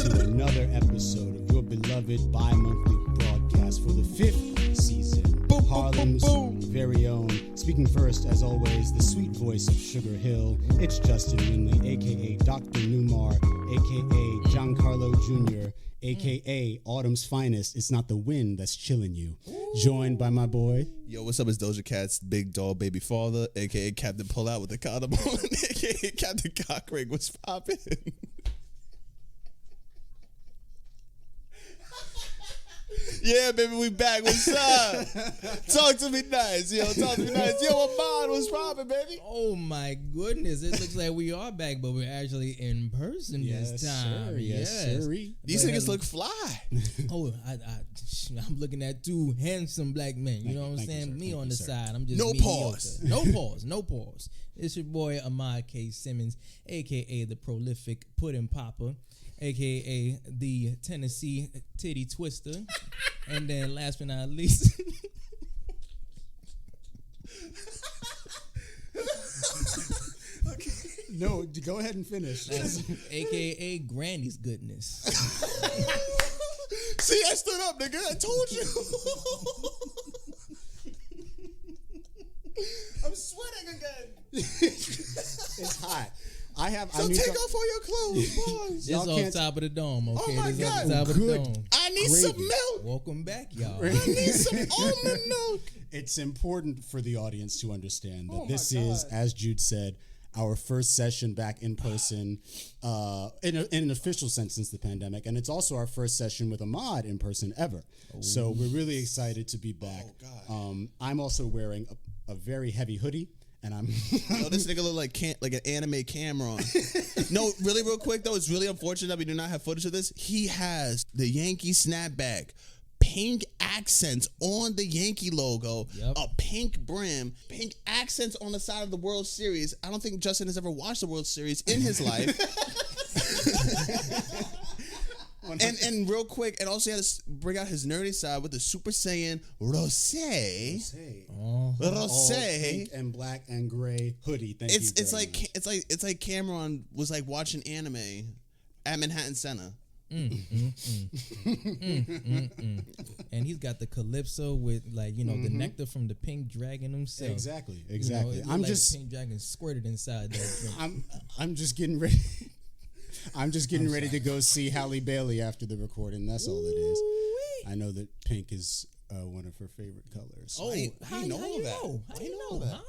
to another episode of your beloved bi-monthly broadcast for the 5th season. Harlem's very own. Speaking first, as always, the sweet voice of Sugar Hill. It's Justin Winley, a.k.a. Dr. Newmar, a.k.a. Giancarlo Jr., a.k.a. Autumn's finest. It's not the wind that's chilling you. Joined by my boy. Yo, what's up? It's Doja Cat's big dog baby father, a.k.a. Captain Pull Out with the condom on, a.k.a. Captain Cockring. What's poppin'? Yeah, baby, we back. What's up? Talk to me nice. Yo, talk to me nice. Yo, Ahmad, what's poppin', baby? Oh, my goodness. It looks like we are back, but we're actually in person this time. Sir, yes, sir. These niggas look fly. Oh, I'm looking at two handsome black men. You know what I'm saying? Me on the side. I'm just no pause. No pause. No pause. It's your boy, Ahmad K. Simmons, a.k.a. the prolific pudding popper, a.k.a. the Tennessee titty twister. And then last but not least... Okay. No, go ahead and finish. a.k.a. Granny's goodness. See, I stood up, nigga. I told you. I'm sweating again. It's hot. So take off all your clothes, boys. This on top of the dome, okay? Oh my this God. on top of the dome. I need some milk. Welcome back, y'all. I need some almond milk. It's important for the audience to understand that Oh this my is, God. as Jude said, our first session back in person in an official sense since the pandemic. And it's also our first session with Ahmad in person ever. Oh. So we're really excited to be back. Oh, God. I'm also wearing a very heavy hoodie. And I'm Yo, this nigga look like an anime Cameron. No, really real quick though, it's really unfortunate that we do not have footage of this. He has the Yankee snapback, pink accents on the Yankee logo, a pink brim, pink accents on the side of the World Series. I don't think Justin has ever watched the World Series in his life. And real quick, and also he had to bring out his nerdy side with the Super Saiyan Rosé. Pink and black and gray hoodie. It's like Cameron was like watching anime at Manhattan Center. And he's got the calypso with the nectar from the pink dragon himself. Exactly. I'm just pink dragon squirted inside that drink. I'm just getting ready. I'm just getting ready to go see Halle Bailey after the recording. That's all it is. I know that pink is one of her favorite colors. Oh, how you know all that? How you know that?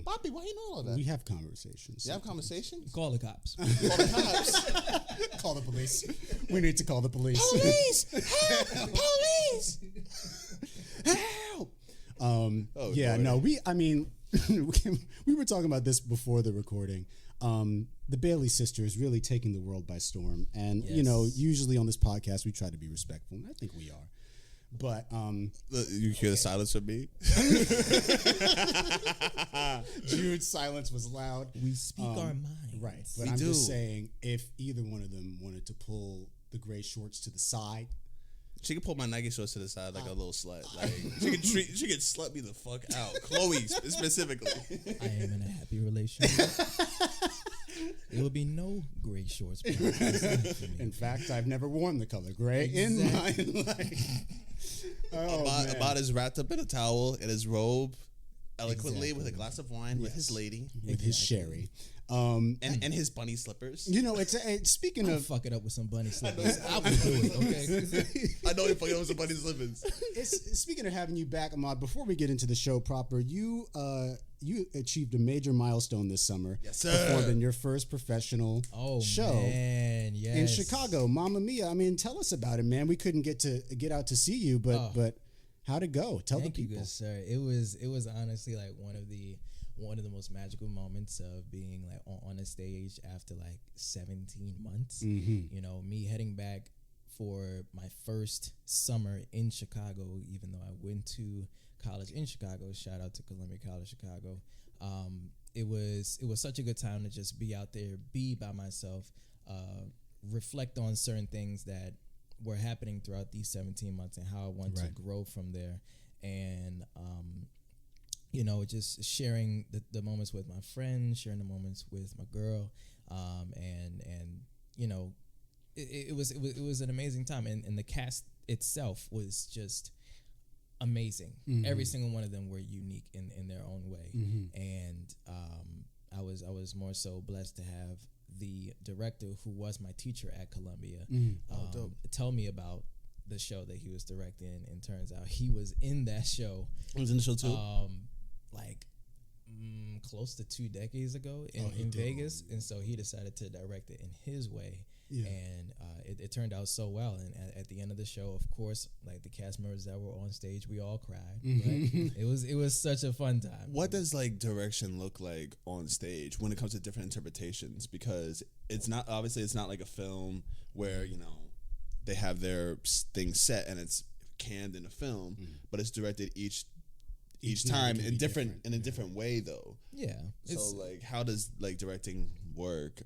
Bobby, why you know all that? We have conversations. You have conversations? Call the cops. Call the cops. Call the police. We need to call the police. Police! Help! Police! Help! We were talking about this before the recording. The Bailey sisters really taking the world by storm. And, usually on this podcast, we try to be respectful. And I think we are. But you hear the silence from me? Jude's silence was loud. We speak our mind. Right. But I'm just saying, if either one of them wanted to pull the gray shorts to the side. She could pull my Nike shorts to the side like a little slut. Like she could slut me the fuck out. Chloe specifically. I am in a happy relationship. There will be no gray shorts. In fact, I've never worn the color gray in my life. Ahmad is wrapped up in a towel in his robe, eloquently with a glass of wine with his lady, with his sherry, and his bunny slippers. It's speaking of fuck it up with some bunny slippers. I will do it. Okay. I know you're fucking up with some bunny slippers. Speaking of having you back, Ahmad, before we get into the show proper, you achieved a major milestone this summer. Yes, sir. Performed in your first professional show in Chicago. Mamma Mia. I mean, tell us about it, man. We couldn't get out to see you, but how'd it go? Tell the people. Thank you, good sir. It was honestly like one of the most magical moments of being like on a stage after like 17 months. Mm-hmm. Me heading back for my first summer in Chicago, even though I went to college in Chicago. Shout out to Columbia College Chicago. It was such a good time to just be out there, be by myself, reflect on certain things that were happening throughout these 17 months and how I want to grow from there. And just sharing the moments with my friends, sharing the moments with my girl, and it was an amazing time, and the cast itself was just amazing. Every single one of them were unique in their own way, and I was more so blessed to have the director who was my teacher at Columbia tell me about the show that he was directing, and turns out he was in that show. He was in the show too. Like close to 2 decades ago in Vegas, and so he decided to direct it in his way. Yeah. And it turned out so well. And at the end of the show, of course, like the cast members that were on stage, we all cried. But it was such a fun time. What does like direction look like on stage when it comes to different interpretations? Because it's not like a film where they have their thing set and it's canned in a film, but it's directed each time in a different way though. Yeah. So like, how does like directing work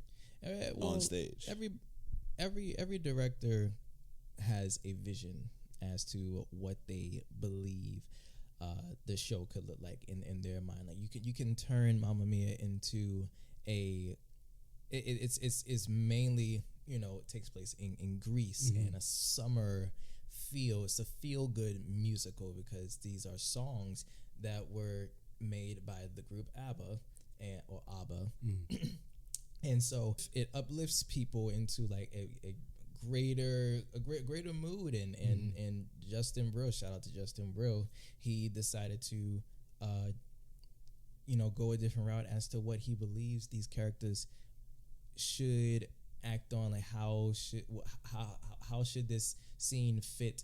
on stage? Every director has a vision as to what they believe the show could look like in their mind. Like you can turn Mamma Mia into it's mainly it takes place in Greece and a summer feel. It's a feel good musical because these are songs that were made by the group ABBA or ABBA. And so it uplifts people into like a greater mood, and Justin Brill, shout out to Justin Brill, he decided to go a different route as to what he believes these characters should act on. Like how should this scene fit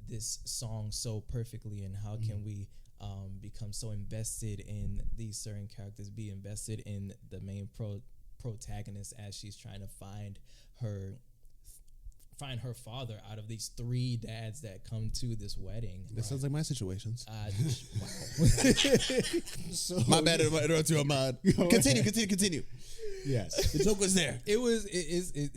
this song so perfectly, and how can we become so invested in these certain characters, be invested in the main protagonist as she's trying to find her father out of these 3 dads that come to this wedding. That sounds like my situations. Wow. So, my bad. To Ahmad. Continue. Yes, the joke was there. It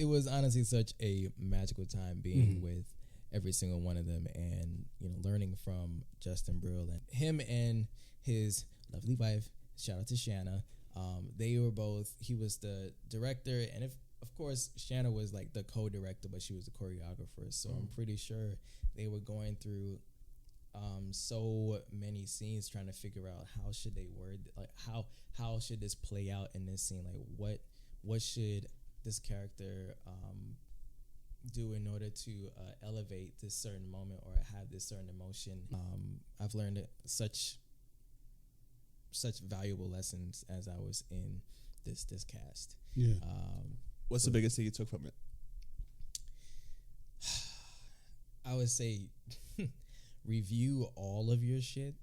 was honestly such a magical time being with every single one of them, and learning from Justin Brill and him and his lovely wife. Shout out to Shanna. They were both. He was the director, and of course Shanna was like the co-director, but she was the choreographer. So I'm pretty sure they were going through so many scenes trying to figure out how should they word, like how should this play out in this scene, like what should this character do in order to elevate this certain moment or have this certain emotion. I've learned such valuable lessons as I was in this cast. Yeah. What's the biggest thing you took from it? I would say review all of your shit.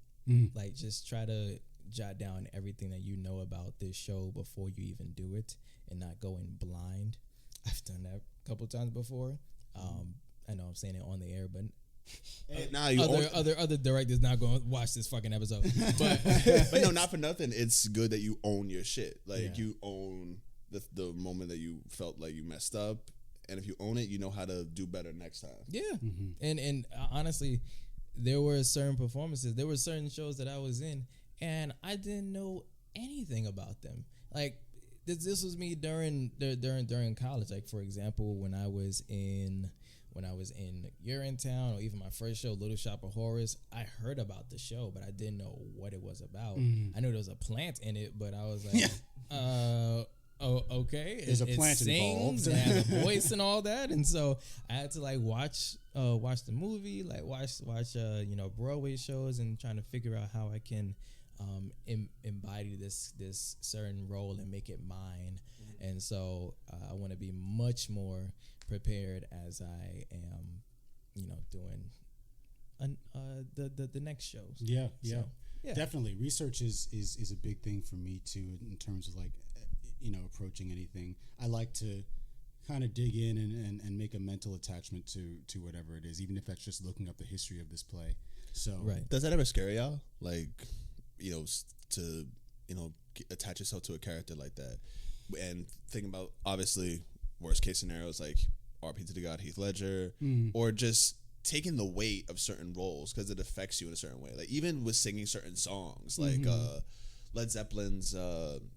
Like just try to jot down everything that you know about this show before you even do it, and not go in blind. I've done that a couple times before. I know I'm saying it on the air, but other directors not going to watch this fucking episode. But no, not for nothing. It's good that you own your shit. Like you own the moment that you felt like you messed up, and if you own it, you know how to do better next time. Yeah, and honestly, there were certain performances, there were certain shows that I was in, and I didn't know anything about them. Like this was me during college. Like for example, when I was in Urinetown, or even my first show, Little Shop of Horrors, I heard about the show, but I didn't know what it was about. I knew there was a plant in it, but I was like, oh, okay. There's a plant involved. It has a voice and all that, and so I had to like watch the movie, like watch Broadway shows, and trying to figure out how I can embody this certain role and make it mine. And so I want to be much more prepared as I am, doing the next shows. Yeah. Definitely. Research is a big thing for me too, in terms of like, approaching anything. I like to kind of dig in and make a mental attachment to whatever it is, even if that's just looking up the history of this play. So Does that ever scare y'all? Like, to attach yourself to a character like that, and think about obviously worst case scenarios like RP to the God Heath Ledger, or just taking the weight of certain roles because it affects you in a certain way. Like even with singing certain songs, like Led Zeppelin's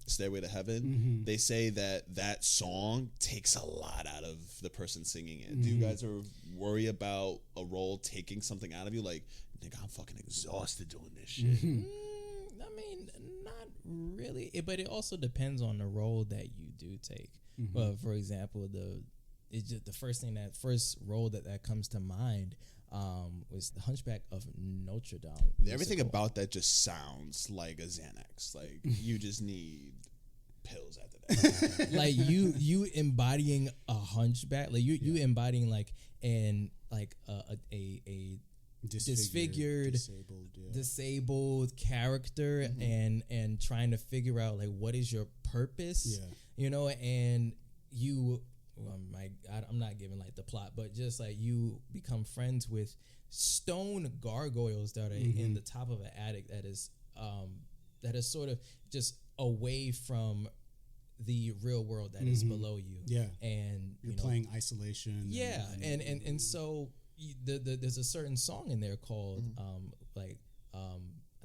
Stairway to Heaven, they say that song takes a lot out of the person singing it. Do you guys ever worry about a role taking something out of you? Like, nigga, I'm fucking exhausted doing this shit. I mean, not really. But it also depends on the role that you do take. Well, for example, the first role that comes to mind was the Hunchback of Notre Dame. Everything about that just sounds like a Xanax. Like, you just need pills after that. Like you embodying a hunchback, like you embodying like a disfigured, disabled character, and trying to figure out like what is your purpose, and you. I'm not giving like the plot, but just like you become friends with stone gargoyles that are in the top of an attic that is sort of just away from the real world that is below you. Yeah, and you're playing isolation. Yeah, and so there's a certain song in there called I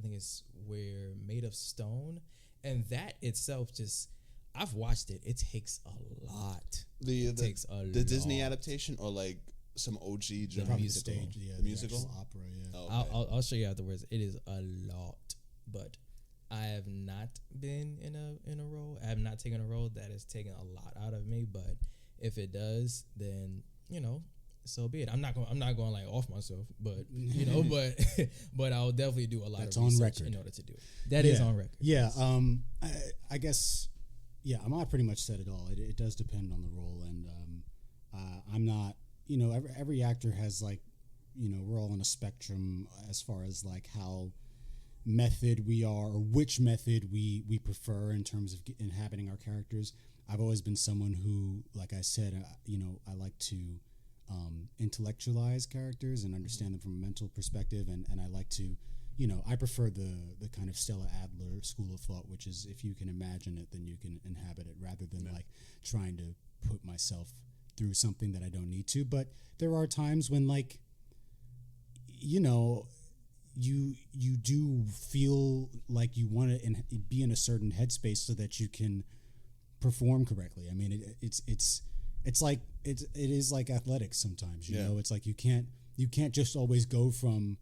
think it's "We're Made of Stone," and that itself just. I've watched it. It takes a lot. It takes a lot. The Disney adaptation or like some OG musical. Stage, the musical opera. Yeah. Oh, okay. I'll show you afterwards. It is a lot, but I have not been in a role. I have not taken a role that has taken a lot out of me. But if it does, then so be it. I'm not going like off myself, but but I'll definitely do a lot of research in order to do it. That is on record. Yeah. I guess. Yeah, Ahmad pretty much said it all. It does depend on the role, and I'm not. Every actor has like, we're all on a spectrum as far as like how method we are or which method we prefer in terms of inhabiting our characters. I've always been someone who, like I said, I like to intellectualize characters and understand them from a mental perspective, and I like to. I prefer the kind of Stella Adler school of thought, which is if you can imagine it, then you can inhabit it, rather than like trying to put myself through something that I don't need to. But there are times when like, you do feel like you want to be in a certain headspace so that you can perform correctly. I mean, it's like it is like athletics sometimes. You know, it's like you can't just always go from.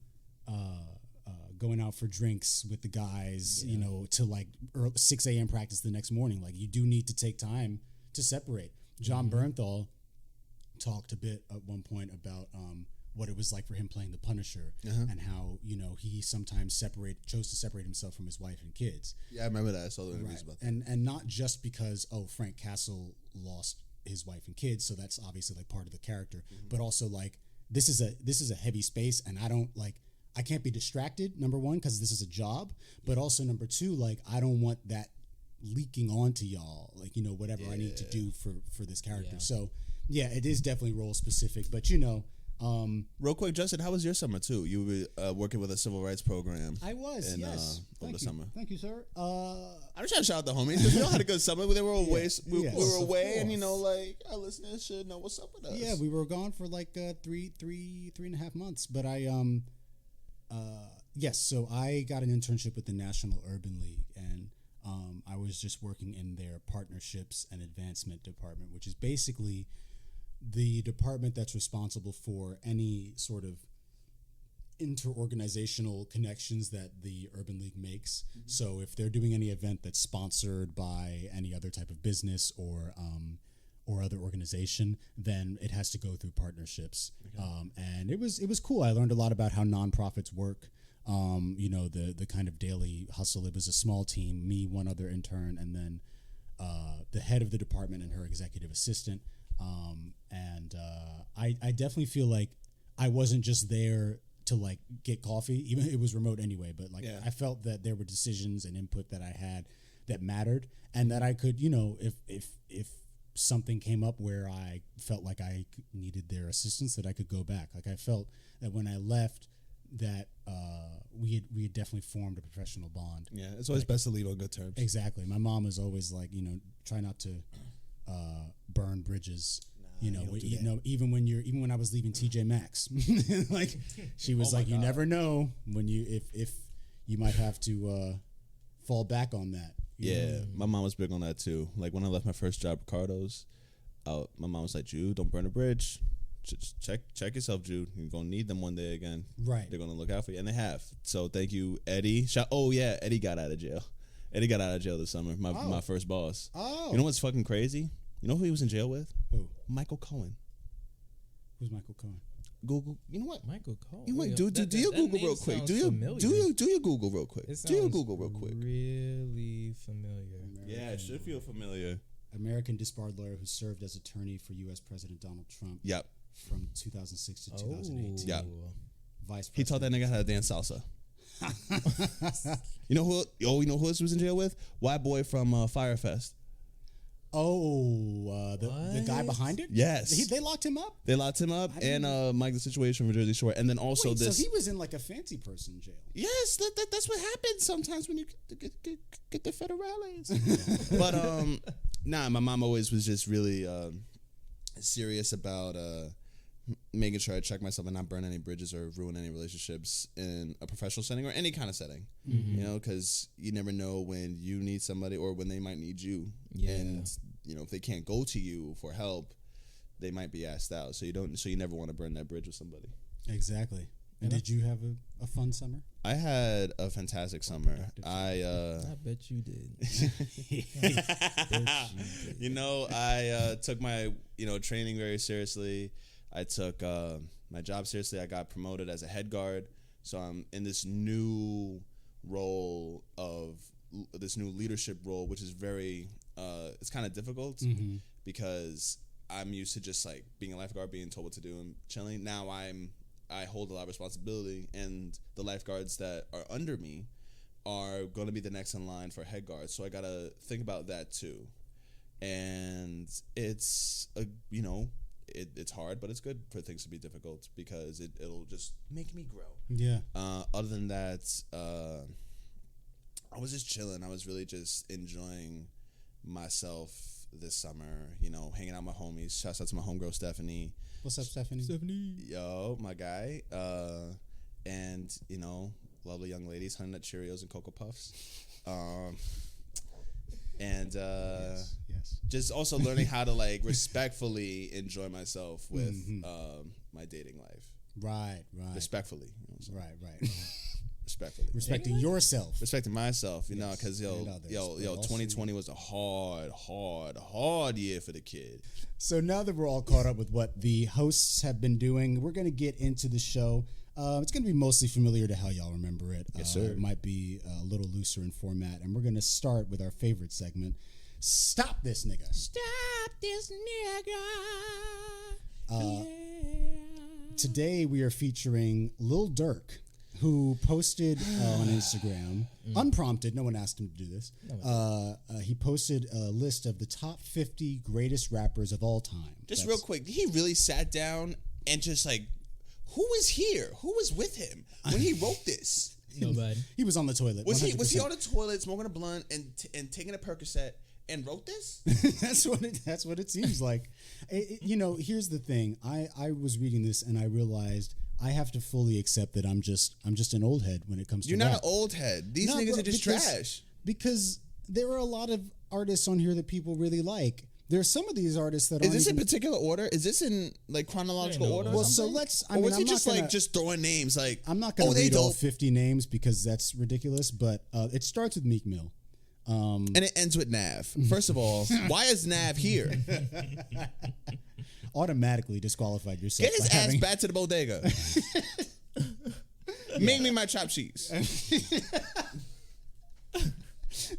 Going out for drinks with the guys, to like 6 a.m. practice the next morning. Like you do need to take time to separate. John Bernthal talked a bit at one point about what it was like for him playing the Punisher and how, he sometimes chose to separate himself from his wife and kids. Yeah, I remember that. I saw the interviews about that. And not just because, Frank Castle lost his wife and kids, so that's obviously like part of the character, but also like this is a heavy space, and I can't be distracted, number one, because this is a job, but also number two, like, I don't want that leaking onto y'all, like, whatever I need to do for this character. Yeah. So, yeah, it is definitely role specific, but, real quick, Justin, how was your summer, too? You were working with a civil rights program. I was, yes. Over the summer. Thank you, sir. I'm just trying to shout out the homies, because we all had a good summer. They were away, we were away, and, like, our listeners should know what's up with us. Yeah, we were gone for, like, three and a half months, but yes, so I got an internship with the National Urban League, and I was just working in their partnerships and advancement department, which is basically the department that's responsible for any sort of interorganizational connections that the Urban League makes. So if they're doing any event that's sponsored by any other type of business or other organization, then it has to go through partnerships. Okay. And it was cool. I learned a lot about how nonprofits work. The kind of daily hustle. It was a small team, me, one other intern, and then the head of the department and her executive assistant. I definitely feel like I wasn't just there to like get coffee, even it was remote anyway, but like I felt that there were decisions and input that I had that mattered, and that I could, if something came up where I felt like I needed their assistance, that I could go back. Like I felt that when I left, that we had definitely formed a professional bond. Yeah, it's always best to leave on good terms. Exactly. My mom was always like, try not to burn bridges. Even when I was leaving TJ Maxx, like she was like, you never know when if you might have to fall back on that. Yeah, my mom was big on that too. Like when I left my first job, Ricardo's, my mom was like, "Jude, don't burn a bridge. Just check yourself, Jude. You're gonna need them one day again. Right. They're gonna look out for you, and they have. So thank you, Eddie. Eddie got out of jail. Eddie got out of jail this summer. My first boss. Oh. You know what's fucking crazy? You know who he was in jail with? Who? Michael Cohen. Who's Michael Cohen? Google. You know what? Michael Cohen. You know what? Do your Google real quick. Do your Google real quick. Do your Google real quick. Really familiar. Yeah, it should feel familiar. American disbarred lawyer who served as attorney for U.S. President Donald Trump. Yep. From 2006 to 2018. Yep. Vice President. He taught that nigga how to dance salsa. You know who else was in jail with? White boy from Firefest. The guy behind it? Yes. They locked him up? They locked him up, and Mike the Situation from Jersey Shore. And then also so he was in like a fancy person jail. Yes, that's what happens sometimes when you get the federales. But nah, my mom always was just really serious about making sure I check myself and not burn any bridges or ruin any relationships in a professional setting or any kind of setting. You know, because you never know when you need somebody or when they might need you. Yeah. And you know, if they can't go to you for help, they might be asked out. So you never want to burn that bridge with somebody. Exactly. And did you have a fun summer? I had a fantastic summer. I bet you did. You know, I took my training very seriously. I took my job seriously. I got promoted as a head guard, so I'm in this new role this new leadership role, which is very it's kind of difficult because I'm used to just like being a lifeguard, being told what to do and chilling. Now I hold a lot of responsibility, and the lifeguards that are under me are going to be the next in line for head guards. So I got to think about that too. And it's it's hard, but it's good for things to be difficult because it'll just make me grow. Yeah. Other than that, I was just chilling. I was really just enjoying myself this summer, hanging out with my homies. Shouts out to my homegirl Stephanie. What's up, Stephanie? Yo, my guy. And, lovely young ladies, Honey Nut Cheerios and Cocoa Puffs. And yes. Just also learning how to like respectfully enjoy myself with my dating life. Right. Respectfully. Right. Respectfully. Respecting yourself. Respecting myself, because 2020 was a hard year for the kid. So now that we're all caught up with what the hosts have been doing, we're going to get into the show. It's going to be mostly familiar to how y'all remember it. Yes, sir. It might be a little looser in format, and we're going to start with our favorite segment, Stop This Nigga. Stop this nigga. Today we are featuring Lil Durk, who posted on Instagram, unprompted, no one asked him to do this, he posted a list of the top 50 greatest rappers of all time. That's real quick, he really sat down and just like, who was here? Who was with him when he wrote this? Nobody. He was on the toilet. Was he on the toilet smoking a blunt and taking a Percocet and wrote this? That's what it seems like. Here's the thing. I was reading this and I realized I have to fully accept that I'm just an old head when it comes to You're rap. not an old head. These niggas are just trash. Because there are a lot of artists on here that people really like. There are some of these artists that Is this in particular order? Is this in like chronological order? Well, so let's. Or was he just throwing names like? I'm not going to read all 50 names because that's ridiculous. But it starts with Meek Mill, and it ends with Nav. First of all, why is Nav here? Automatically disqualified yourself. Get his ass back to the bodega. Make me my chopped cheese.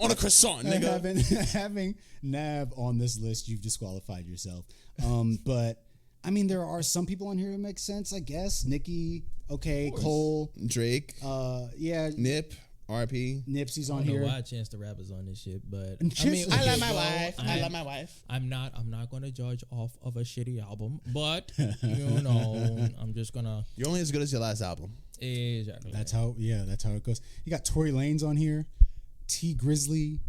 On a croissant, nigga. Having Nav on this list, you've disqualified yourself. But I mean, there are some people on here who make sense, I guess. Nicki, okay, Cole, Drake, yeah, Nip, RP, Nipsey's on here. I don't know why Chance the Rapper's on this shit, but I love my wife. I love my wife. I'm not going to judge off of a shitty album, but I'm just gonna. You're only as good as your last album. Exactly. That's how it goes. You got Tory Lanez on here. T Grizzly.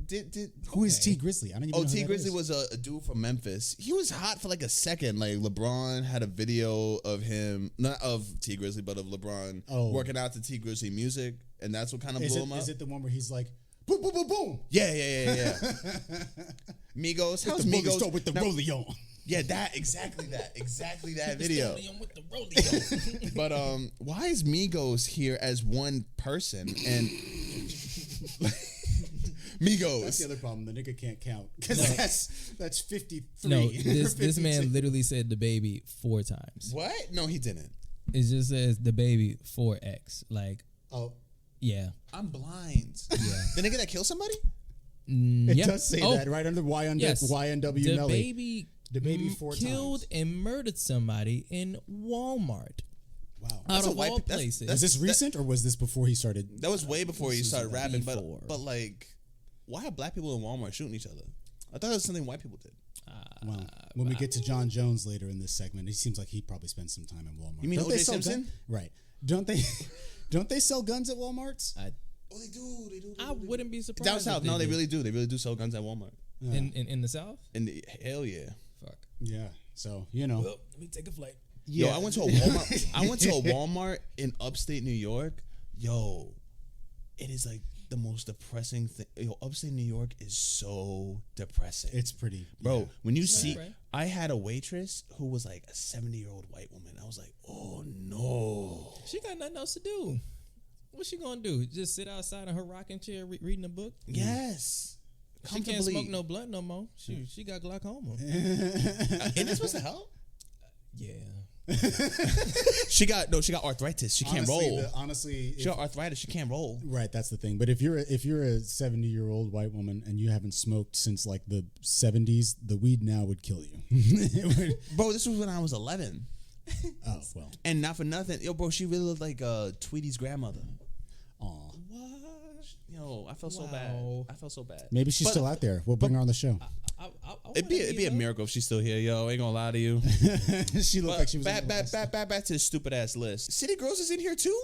Who is T Grizzly? I don't even know. T Grizzly was a dude from Memphis. He was hot for like a second. Like LeBron had a video of him, not of T Grizzly, but of LeBron working out to T Grizzly music, and that's what kind of blew him up. Is it the one where he's like, boom, boom, boom, boom. Yeah. Migos, how's Migos with the rollie on? Yeah, exactly that video. With the rollie. But why is Migos here as one person and Migos? That's the other problem. The nigga can't count because that's 53. No, this man literally said the baby 4 times. What? No, he didn't. It just says the baby 4x. Like, oh, yeah. I'm blind. Yeah. The nigga that killed somebody? It does say that right under YNW The Melly. The baby 4 killed times. and murdered somebody in Walmart. Wow. Out of all places. Was this recent or was this before he started? That was way before he started rapping. before. But like, why are black people in Walmart shooting each other? I thought it was something white people did. Well, when we get to Jon Jones later in this segment, it seems like he probably spent some time in Walmart. You mean Don't O.J. they sell Simpson? Right. Don't they sell guns at Walmarts? Oh, they do. I wouldn't be surprised. Down south, if no, they did. really do. They really do sell guns at Walmart. In the South? Hell yeah. Fuck. Yeah. So, you know. Well, let me take a flight. Yo, I went to a Walmart. I went to a Walmart in upstate New York. Yo, it is like the most depressing thing. Yo, upstate New York is so depressing. It's pretty. Bro, yeah. when you see, right. I had a waitress who was like a 70-year-old white woman. I was like, oh no. She got nothing else to do. What's she gonna do? Just sit outside in her rocking chair reading a book? Yes. She can't smoke no blunt no more. She got glaucoma. Ain't this supposed to help? Yeah. She got arthritis. She can't roll. Honestly, She got arthritis. She can't roll. right. That's the thing. But if you're a 70-year-old white woman and you haven't smoked since like the 70s, the weed now would kill you. It would- Bro, this was when I was 11. oh well. And not for nothing. Yo, bro, she really looked like Tweety's grandmother. Aw. What? Yo, I felt so bad. Wow. I felt so bad. Maybe she's still out there. We'll bring her on the show. It'd be a miracle if she's still here, yo. Ain't gonna lie to you. She looked like she was. back to the stupid ass list. City Girls is in here too.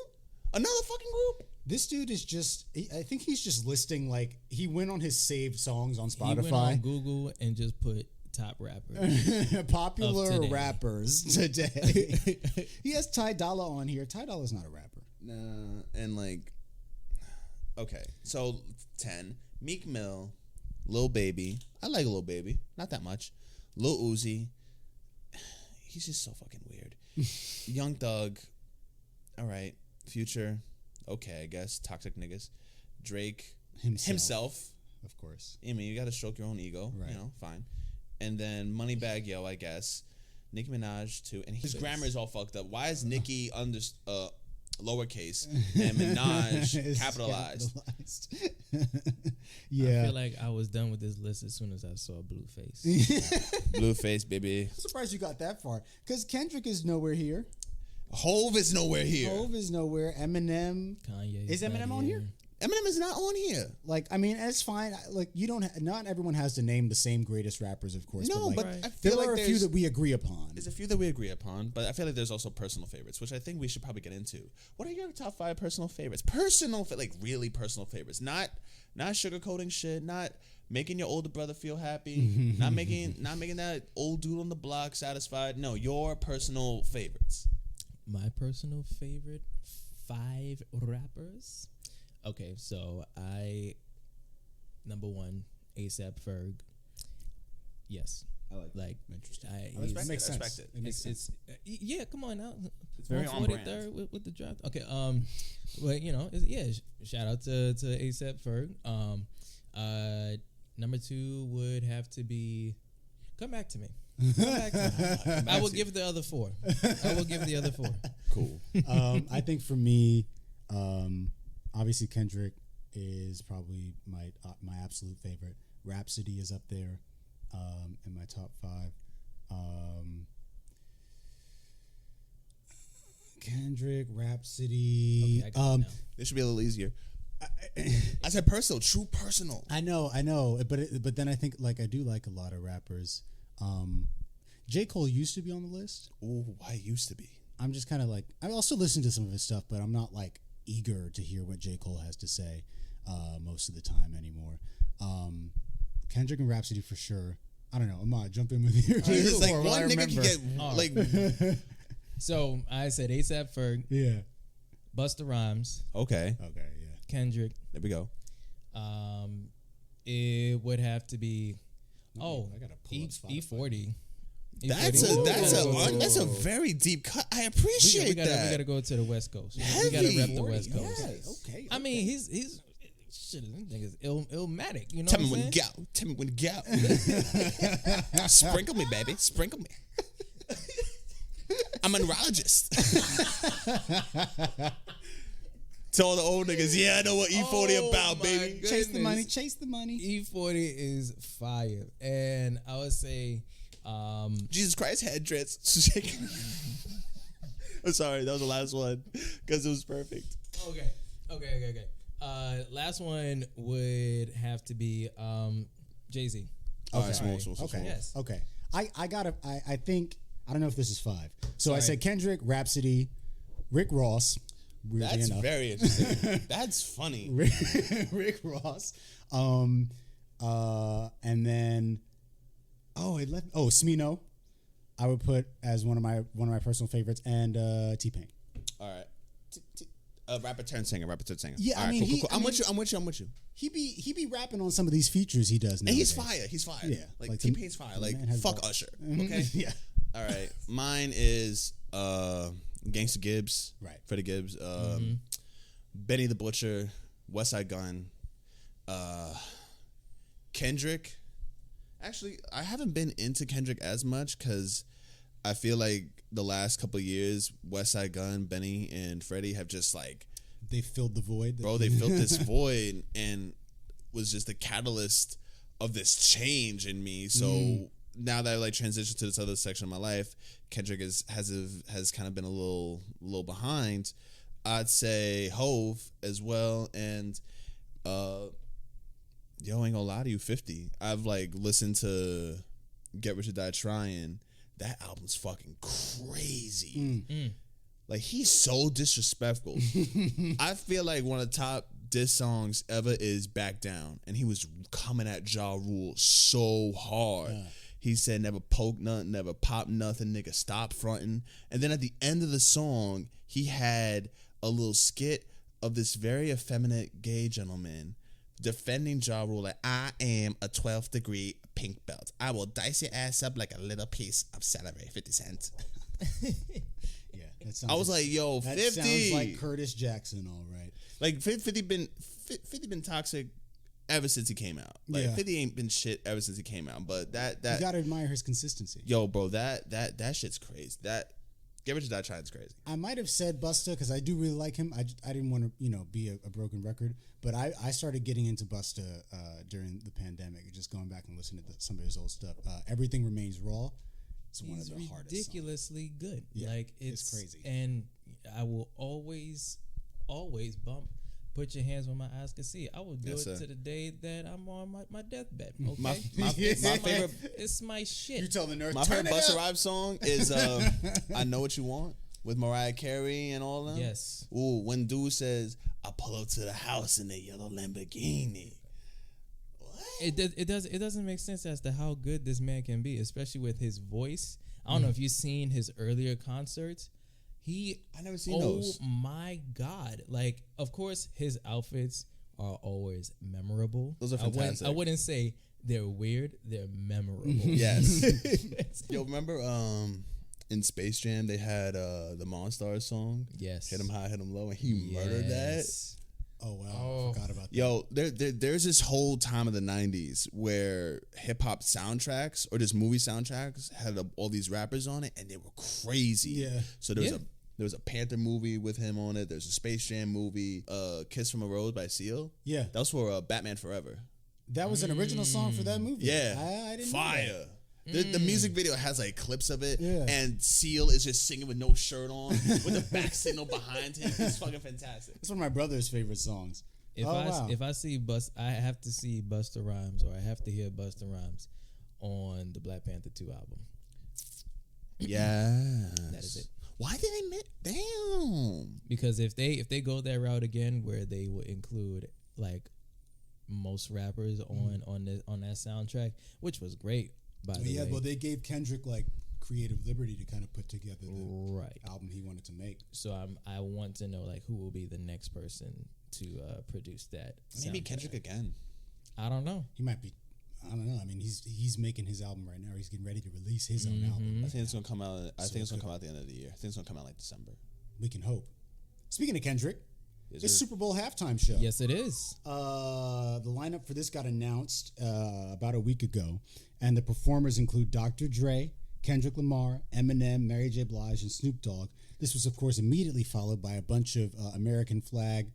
Another fucking group. This dude is just. I think he's just listing like he went on his saved songs on He went on Spotify. Google and just put top rappers. Popular Of today. rappers today. He has Ty Dolla on here. Ty Dolla's not a rapper. Nah, and like, okay, so 10. Meek Mill, Lil Baby. I like Lil Baby, not that much. Lil Uzi. He's just so fucking weird. Young Thug. All right. Future. Okay, I guess. Toxic niggas. Drake. Himself. Of course. I mean, you got to stroke your own ego. Right. You know, fine. And then Moneybagg Yo, I guess. Nicki Minaj too. And his grammar is all fucked up. Why is Nicki lowercase and Minaj It's capitalized? Yeah. I feel like I was done with this list as soon as I saw Blueface. Blueface, baby. I'm surprised you got that far. Because Kendrick is nowhere here. Hove is nowhere here. Hove is nowhere. Eminem. Kanye Is Eminem on here? Eminem is not on here. Like, I mean, it's fine. Like, you don't. Not everyone has to name the same greatest rappers, of course. No, but, but like, I feel there like are a few that we agree upon. There's a few that we agree upon, but I feel like there's also personal favorites, which I think we should probably get into. What are your top 5 personal favorites? Like really personal favorites, not sugarcoating shit, not making your older brother feel happy, not making that old dude on the block satisfied. No, your personal favorites. My personal favorite 5 rappers. Okay, so number 1, A$AP Ferg. Yes, I like interesting. That makes sense. respect it. It makes sense. Yeah, come on now. It's very on brand. 43rd with the draft. Okay, well, you know, shout out to A$AP Ferg. Number 2 would have to be Come Back to Me. I will give the other 4. Cool. I think for me, obviously Kendrick is probably my absolute favorite. Rhapsody is up there in my top 5. Kendrick, Rhapsody. Okay, I got it now. This should be a little easier. I said personal, true personal. I know, but then I think like I do like a lot of rappers. J. Cole used to be on the list. Ooh, why used to be? I'm just kind of like I also listen to some of his stuff, but I'm not like eager to hear what J. Cole has to say most of the time anymore. Kendrick and Rhapsody for sure. I don't know. Ahmad, jump in with you. It's like one nigga can get like. So I said A$AP Ferg, Yeah. Busta Rhymes, Okay, Okay. Yeah. Kendrick, there we go. It would have to be I gotta pull up Spotify. E40. That's a very deep cut. I appreciate that. We gotta go to the West Coast. Heavy. We gotta rep the West Coast. Yeah, okay. I mean, he's shit. This nigga's illmatic. You know Tell what me I'm when saying? to go. Tell me when to go. Sprinkle me, baby. Sprinkle me. I'm a neurologist. Tell the old niggas, yeah, I know what E40 about, baby. Goodness. Chase the money. E40 is fire, and I would say, Jesus Christ had dreads. I'm sorry, that was the last one because it was perfect. Okay. Last one would have to be Jay-Z. Okay. Okay. Yes. Okay. I think I don't know if this is 5. So I said Kendrick, Rhapsody, Rick Ross. That's enough. very interesting. That's funny. Rick Ross. And then Smino. I would put as one of my personal favorites, and T-Pain. All right. Rapper turn singer. Yeah, all right, cool. I'm with you. He be rapping on some of these features he does now. And he's fire. Yeah. Like T-Pain's fire. Like fuck Usher. Okay. Yeah. All right. Mine is Gangsta Gibbs. Right. Freddie Gibbs. Benny the Butcher. West Side Gun. Kendrick. Actually, I haven't been into Kendrick as much because I feel like the last couple of years, West Side Gun, Benny, and Freddie have just like they filled the void. Bro, they filled this void and was just the catalyst of this change in me. So now that I like transitioned to this other section of my life, Kendrick has kind of been a little behind. I'd say Hove as well, and yo, ain't gonna lie to you, 50. I've like listened to Get Rich or Die Trying. That album's fucking crazy. Like, he's so disrespectful. I feel like one of the top diss songs ever is Back Down, and he was coming at Ja Rule so hard. He said, never poke nothing, never pop nothing, nigga, stop fronting. And then at the end of the song, he had a little skit of this very effeminate gay gentleman defending Ja Rule like, I am a 12th degree pink belt. I will dice your ass up like a little piece of celery, 50 cents. Yeah, that sounds I was like, yo, that 50. sounds like Curtis Jackson, all right. Like 50 been toxic ever since he came out. Like 50 ain't been shit ever since he came out. But that you gotta admire his consistency. Yo, bro, that shit's crazy. That Get Rich or Die Trying is crazy. I might have said Busta because I do really like him. I didn't want to be a broken record, but I started getting into Busta during the pandemic, just going back and listening to some of his old stuff. Everything Remains Raw. It's one of the hardest. Ridiculously good. Yeah, like it's crazy. And I will always bump. Put your hands where my eyes can see. I will do it to the day that I'm on my deathbed. Okay, My favorite. It's my shit. You tell the nerd. My favorite Busta Rhymes song is "I Know What You Want" with Mariah Carey and all them. Yes. Ooh, when dude says, "I pull up to the house in a yellow Lamborghini." It doesn't make sense as to how good this man can be, especially with his voice. I don't know if you've seen his earlier concerts. I never seen those. Oh my God! Like, of course, his outfits are always memorable. Those are fantastic. I wouldn't say they're weird. They're memorable. Yes. Yo, remember in Space Jam they had the Monstars song? Yes. Hit 'em high, hit 'em low, and he murdered that. Oh wow, I forgot about that. Yo, there's this whole time of the 90s where hip hop soundtracks or just movie soundtracks had all these rappers on it, and they were crazy. Yeah. So there was a Panther movie with him on it. There's a Space Jam movie, Kiss from a Rose by Seal. Yeah. That was for Batman Forever. That was an original song for that movie. Yeah. I didn't know Fire. The music video has like clips of it, Yeah. and Seal is just singing with no shirt on, with the back signal behind him. It's fucking fantastic. It's one of my brother's favorite songs. If I see I have to see Busta Rhymes, or I have to hear Busta Rhymes on the Black Panther 2 album. Yeah, that is it. Why did they damn? Because if they go that route again, where they will include like most rappers on that soundtrack, which was great. By the way, well, they gave Kendrick like creative liberty to kind of put together the Right. album he wanted to make. So I want to know like who will be the next person to produce that. Maybe soundtrack. Kendrick again. I don't know. He might be. I don't know. I mean, he's making his album right now. He's getting ready to release his own album. I think it's gonna come out. I So think it's gonna good. come out at the end of the year. I think it's gonna come out like December. We can hope. Speaking of Kendrick, Is it's there- Super Bowl halftime show. Yes, it is. The lineup for this got announced about a week ago, and the performers include Dr. Dre, Kendrick Lamar, Eminem, Mary J. Blige, and Snoop Dogg. This was, of course, immediately followed by a bunch of American flag,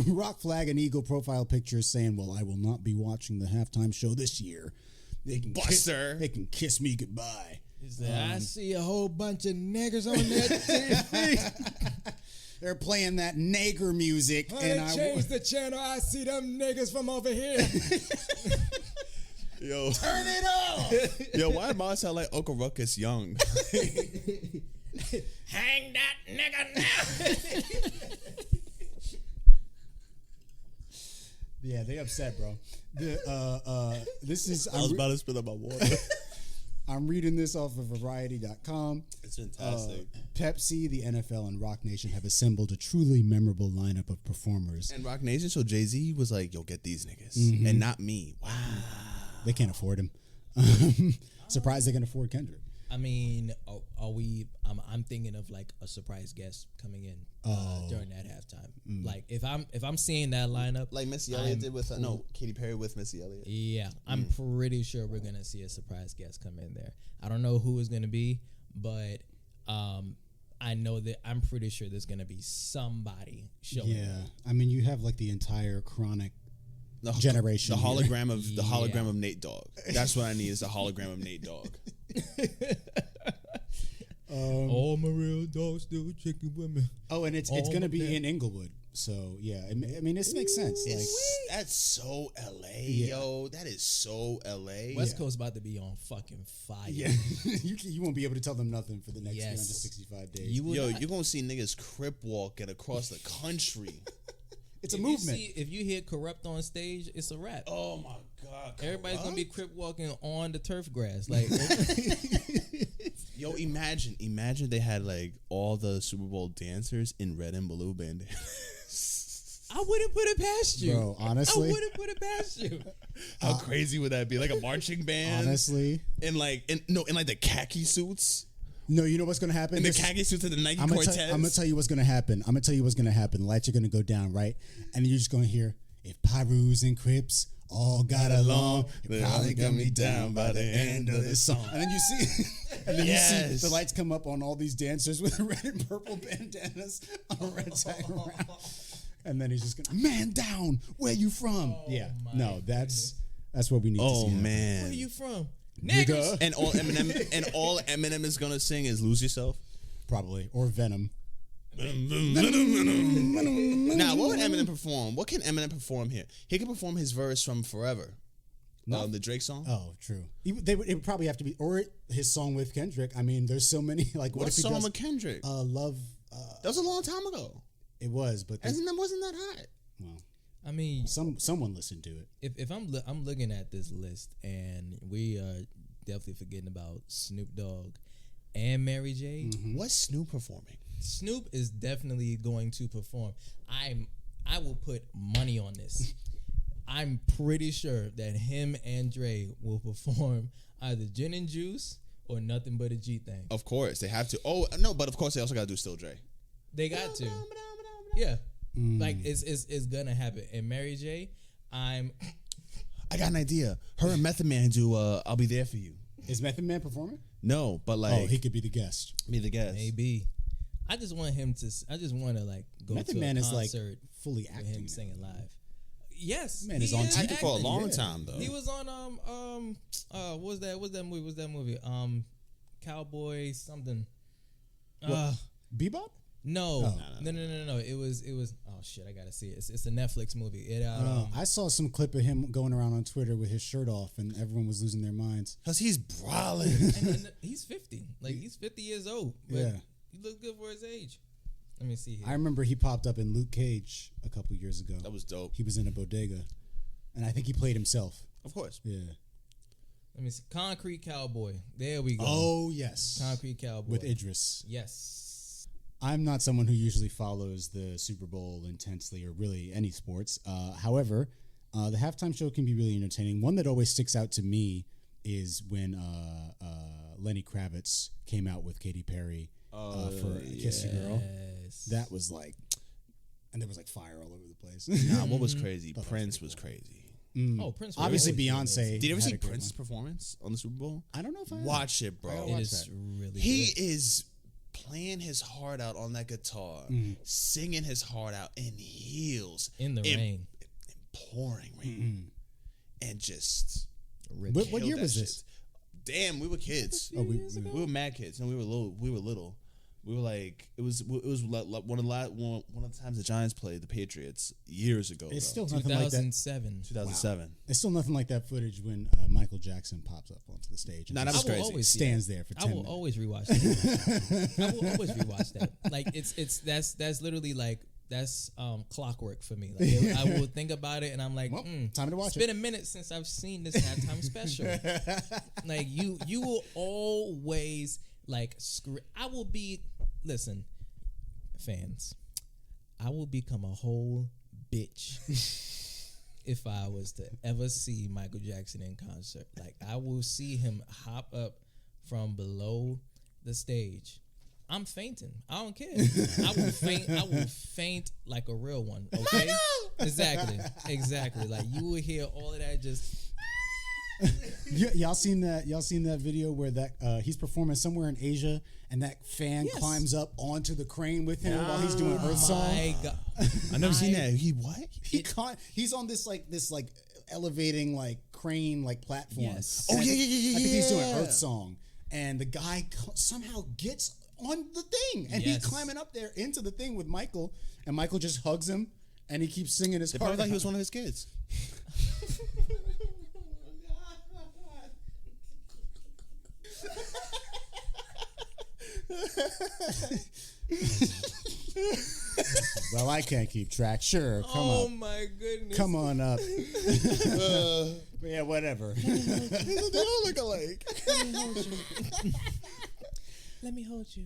rock flag, and eagle profile pictures saying, "Well, I will not be watching the halftime show this year. They can Buster. they can kiss me goodbye." I see a whole bunch of niggers on that TV. They're playing that nigger music, and I the channel. I see them niggas from over here. Yo, turn it up. yo, why Ahmad sound like Uncle Ruckus young? Hang that nigga now. Yeah, they upset, bro. This is I was about to spill out my water. I'm reading this off of Variety.com. It's fantastic. Pepsi, the NFL, and Rock Nation have assembled a truly memorable lineup of performers. And Rock Nation, so Jay-Z was like, "Yo, get these niggas," and not me. Wow. They can't afford him. Surprised they can afford Kendrick. I mean, are we? I'm thinking of like a surprise guest coming in during that halftime. Like if I'm seeing that lineup, Like Missy Elliott did with Katy Perry with Missy Elliott. yeah, I'm pretty sure we're gonna see a surprise guest come in there. I don't know who it's gonna be, but I know that I'm pretty sure there's gonna be somebody showing. Yeah, I mean, you have like the entire Chronic The generation. The here. hologram of the hologram of Nate Dogg. That's what I need is the hologram of Nate Dogg. All my real dogs do chicken women. Oh, and it's going to be in Inglewood. So yeah, I mean, this makes sense. Like, That's so LA, Yeah. yo. That is so LA. West Coast about to be on fucking fire. yeah, you won't be able to tell them nothing for the next Yes. 365 days. You will Yo, not. you're gonna see niggas crip walk it across the country. It's a If movement. if you hear corrupt on stage, it's a wrap. Oh my god. Everybody's gonna be Corrupt? crip walking on the turf grass. Like, Yo, imagine they had like all the Super Bowl dancers in red and blue bandanas. I wouldn't put it past you, Bro, honestly. I wouldn't put it past you. How crazy would that be? Like a marching band, Honestly, in like in the khaki suits, no. You know what's gonna happen? in the This- khaki suits of the Nike I'm Cortez. gonna tell you what's gonna happen. The lights are gonna go down, right? And you're just gonna hear, if Pyrus and Crips all got along, They it probably got me down by the end of this song. And then you see, you Yes. see the lights come up on all these dancers with red and purple bandanas on a red tag around. And then he's just gonna, man down, where you from? Yeah, no, that's what we need to Oh see. man. Where are you from? Nigga. Niggas. And all Eminem is gonna sing is "Lose Yourself." Probably, or Venom. Now, what would Eminem perform? What can Eminem perform here? He can perform his verse from Forever, the Drake song. Oh, true. It would probably have to be, or his song with Kendrick. I mean, there's so many. Like, What if he song does with Kendrick? Love? That was a long time ago. It was, but Wasn't that hot? well, I mean, someone listened to it. if I'm looking at this list and we are definitely forgetting about Snoop Dogg and Mary J. What's Snoop performing? Snoop is definitely going to perform. I will put money on this. I'm pretty sure that him and Dre will perform either Gin and Juice or Nothing But a G Thing. Of course they have to. Oh no, but of course they also gotta do Still Dre. They got to. Yeah. Like it's gonna happen. And Mary J, I got an idea. Her and Method Man do "I'll Be There for You." Is Method Man performing? No, but like Oh, he could be the guest. be the guest. maybe. I just want to like go Method to Man a is like concert fully with acting. him now. singing live. Yes, Man is he on is TV Acted for a acting. long Yeah. time though. He was on what's that movie? Cowboy something. Bebop? No. It was oh shit, I gotta see it. It's a Netflix movie. It I saw some clip of him going around on Twitter with his shirt off, and everyone was losing their minds. Cause he's brawling. and he's 50. Like he's 50 years old. But Yeah. he looks good for his age. Let me see here. I remember he popped up in Luke Cage a couple years ago. That was dope. He was in a bodega, and I think he played himself. Of course. Yeah. Let me see. Concrete Cowboy. There we go. Oh, yes. Concrete Cowboy. With Idris. Yes. I'm not someone who usually follows the Super Bowl intensely or really any sports. However, the halftime show can be really entertaining. One that always sticks out to me is when Lenny Kravitz came out with Katy Perry for Kiss Your Girl. That was like, and there was like fire all over the place. Nah, what was crazy? Prince was crazy. Oh, Prince. Obviously, Beyonce. Did you ever had see a great Prince's one. performance on the Super Bowl? I don't know if I Watch it, bro. It is really He good. is playing his heart out on that guitar, singing his heart out in heels, In the rain. in pouring rain, and just What killed year that was shit. this? Damn, we were kids. We were mad kids, and we were little. We were like, it was like one of the times the Giants played the Patriots years ago. It's though. still nothing like that. 2007. 2007. It's still nothing like that footage when Michael Jackson pops up onto the stage. And Nah, that just was crazy. Always see stands there for 10 I will minutes. always rewatch that. I will always rewatch that. Like that's literally like that's clockwork for me. Like I will think about it and I'm like, Well, time to watch it's it. been a minute since I've seen this halftime special. Like you will always like I will be listen, fans. I will become a whole bitch if I was to ever see Michael Jackson in concert. Like I will see him hop up from below the stage. I'm fainting. I don't care. I will faint like a real one. Okay. Exactly. Like you will hear all of that just. Y'all seen that video where that he's performing somewhere in Asia and that fan Yes. climbs up onto the crane with him while he's doing Earth Song. My God. I never seen that. He what? He's on this elevating like crane like platform. Yes. And Oh, I yeah. think he's doing Earth Song, and the guy somehow gets on the thing, and he's Yes. climbing up there into the thing with Michael, and Michael just hugs him, and he keeps singing his They heart probably thought he was out. one of his kids. Well, I can't keep track. Sure, come Oh on, my goodness. come on up. Yeah, whatever. They all look alike. Let me hold you.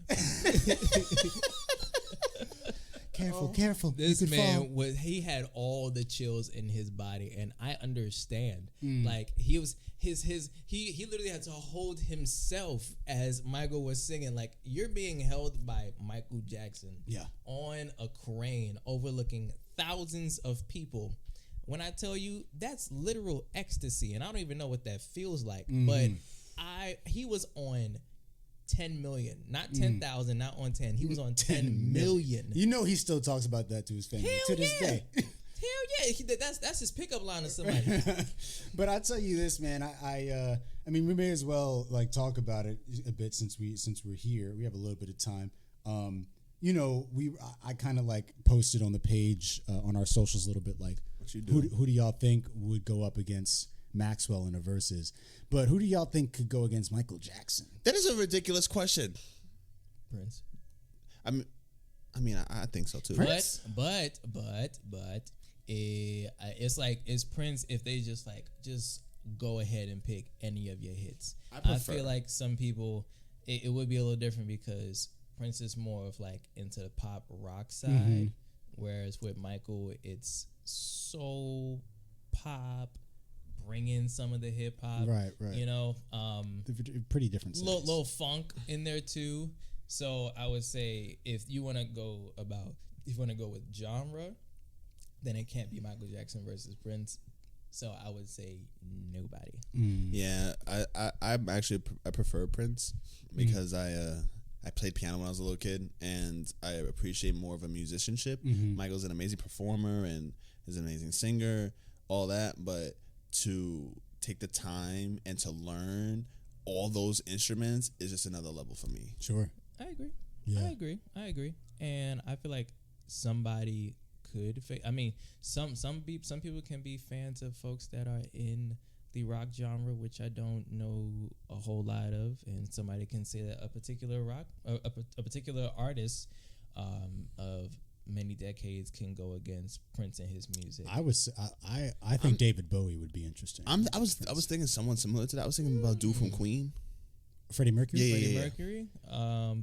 Careful. This You could man fall. he had all the chills in his body, and I understand. Like he was he literally had to hold himself as Michael was singing. Like you're being held by Michael Jackson, on a crane overlooking thousands of people. When I tell you that's literal ecstasy, and I don't even know what that feels like, but he was on 10 million, not 10,000, not on 10. He was on 10 million. You know he still talks about that to his family Hell to this yeah. day. Hell yeah, that's his pickup line to somebody. But I tell you this, man. I mean, we may as well like talk about it a bit since we're here. We have a little bit of time. You know, I kind of like posted on the page on our socials a little bit like, What you do? who do y'all think would go up against Maxwell in a versus? But who do y'all think could go against Michael Jackson? That is a ridiculous question. Prince. I mean, I think so too. But it's like it's Prince if they just go ahead and pick any of your hits. I feel like some people it would be a little different because Prince is more of like into the pop rock side, whereas with Michael it's soul pop, bring in some of the hip hop, Right. You know, They're pretty different. little funk in there too. So I would say if you want to go with genre, then it can't be Michael Jackson versus Prince. So I would say nobody. Yeah, I prefer Prince because I played piano when I was a little kid, and I appreciate more of a musicianship. Michael's an amazing performer and is an amazing singer, all that, but to take the time and to learn all those instruments is just another level for me. Sure. I agree. Yeah. I agree. And I feel like somebody could. I mean, some people can be fans of folks that are in the rock genre, which I don't know a whole lot of, and somebody can say that a particular particular artist of many decades can go against Prince and his music. I think David Bowie would be interesting. I was thinking someone similar to that. I was thinking about dude from Queen. Freddie Mercury. Yeah. Mercury.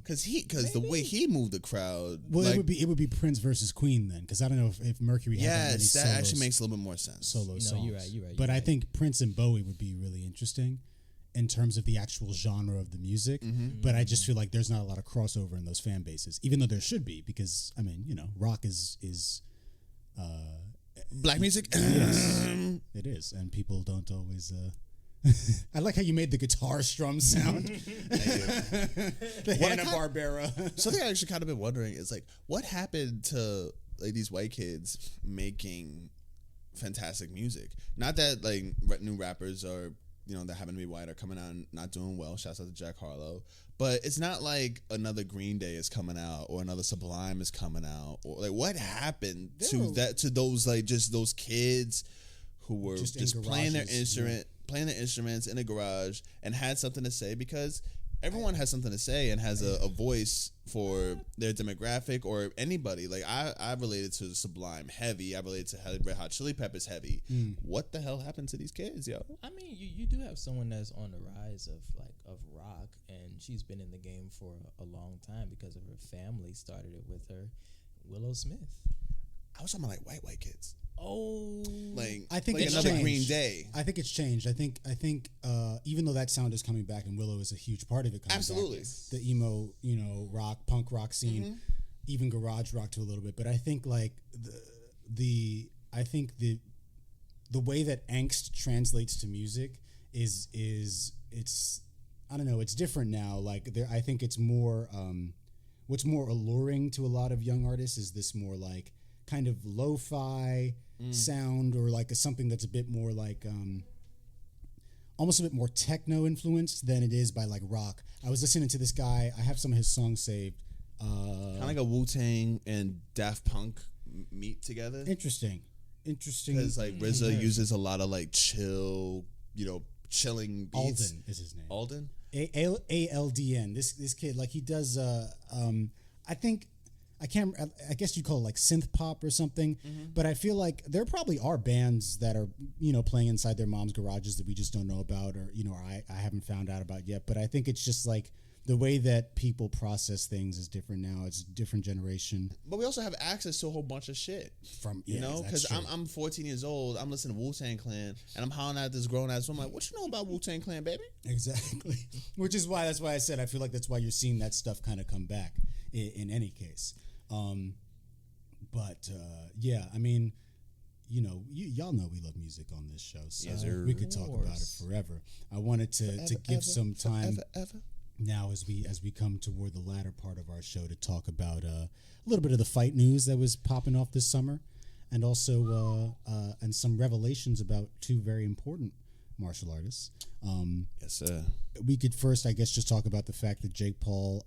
Because the way he moved the crowd. Well, it would be Prince versus Queen then, because I don't know if Mercury. Yes, that actually makes a little bit more sense. Solo songs. You're right. But I think Prince and Bowie would be really interesting in terms of the actual genre of the music. Mm-hmm. But I just feel like there's not a lot of crossover in those fan bases, even though there should be, because I mean, rock is black music. Yes, it is, and people don't always. I like how you made the guitar strum sound. The Hanna-Barbera. Something I actually kind of been wondering is like, what happened to like these white kids making fantastic music? Not that like new rappers are, that happen to be white are coming out and not doing well. Shouts out to Jack Harlow. But it's not like another Green Day is coming out or another Sublime is coming out, or like what happened to those like just those kids who were just playing their instruments in a garage and had something to say, because everyone has something to say and has a voice for their demographic or anybody. Like I related to Sublime heavy. I related to Red Hot Chili Peppers heavy. What the hell happened to these kids, yo? I mean, you do have someone that's on the rise of rock, and she's been in the game for a long time because of her family. Started it with her, Willow Smith. I was talking about like white kids. Oh, like I think like it's another changed. Green Day. I think it's changed. I think even though that sound is coming back, and Willow is a huge part of it. Absolutely, back, the emo, punk rock scene, even garage rock to a little bit. But I think like the way that angst translates to music is it's I don't know. It's different now. Like I think it's more. What's more alluring to a lot of young artists is this more like kind of lo-fi sound, or like something that's a bit more like almost a bit more techno influenced than it is by like rock. I was listening to this guy. I have some of his songs saved. Kind of like a Wu-Tang and Daft Punk meet together. Interesting. Because like RZA uses a lot of like chilling beats. Alden is his name. Alden? ALDN. This kid, like he does I guess you call it like synth pop or something, but I feel like there probably are bands that are, playing inside their mom's garages that we just don't know about, or, I haven't found out about yet. But I think it's just like the way that people process things is different now. It's a different generation. But we also have access to a whole bunch of shit. Because I'm 14 years old, I'm listening to Wu-Tang Clan, and I'm hollering at this grown-ass woman, I'm like, what you know about Wu-Tang Clan, baby? Exactly. That's why I said I feel like that's why you're seeing that stuff kind of come back in any case. Yeah, I mean, y'all know we love music on this show, so we could talk about it forever. I wanted to give some time now as we come toward the latter part of our show to talk about a little bit of the fight news that was popping off this summer, and also and some revelations about two very important martial artists. Yes, sir. We could first, I guess, just talk about the fact that Jake Paul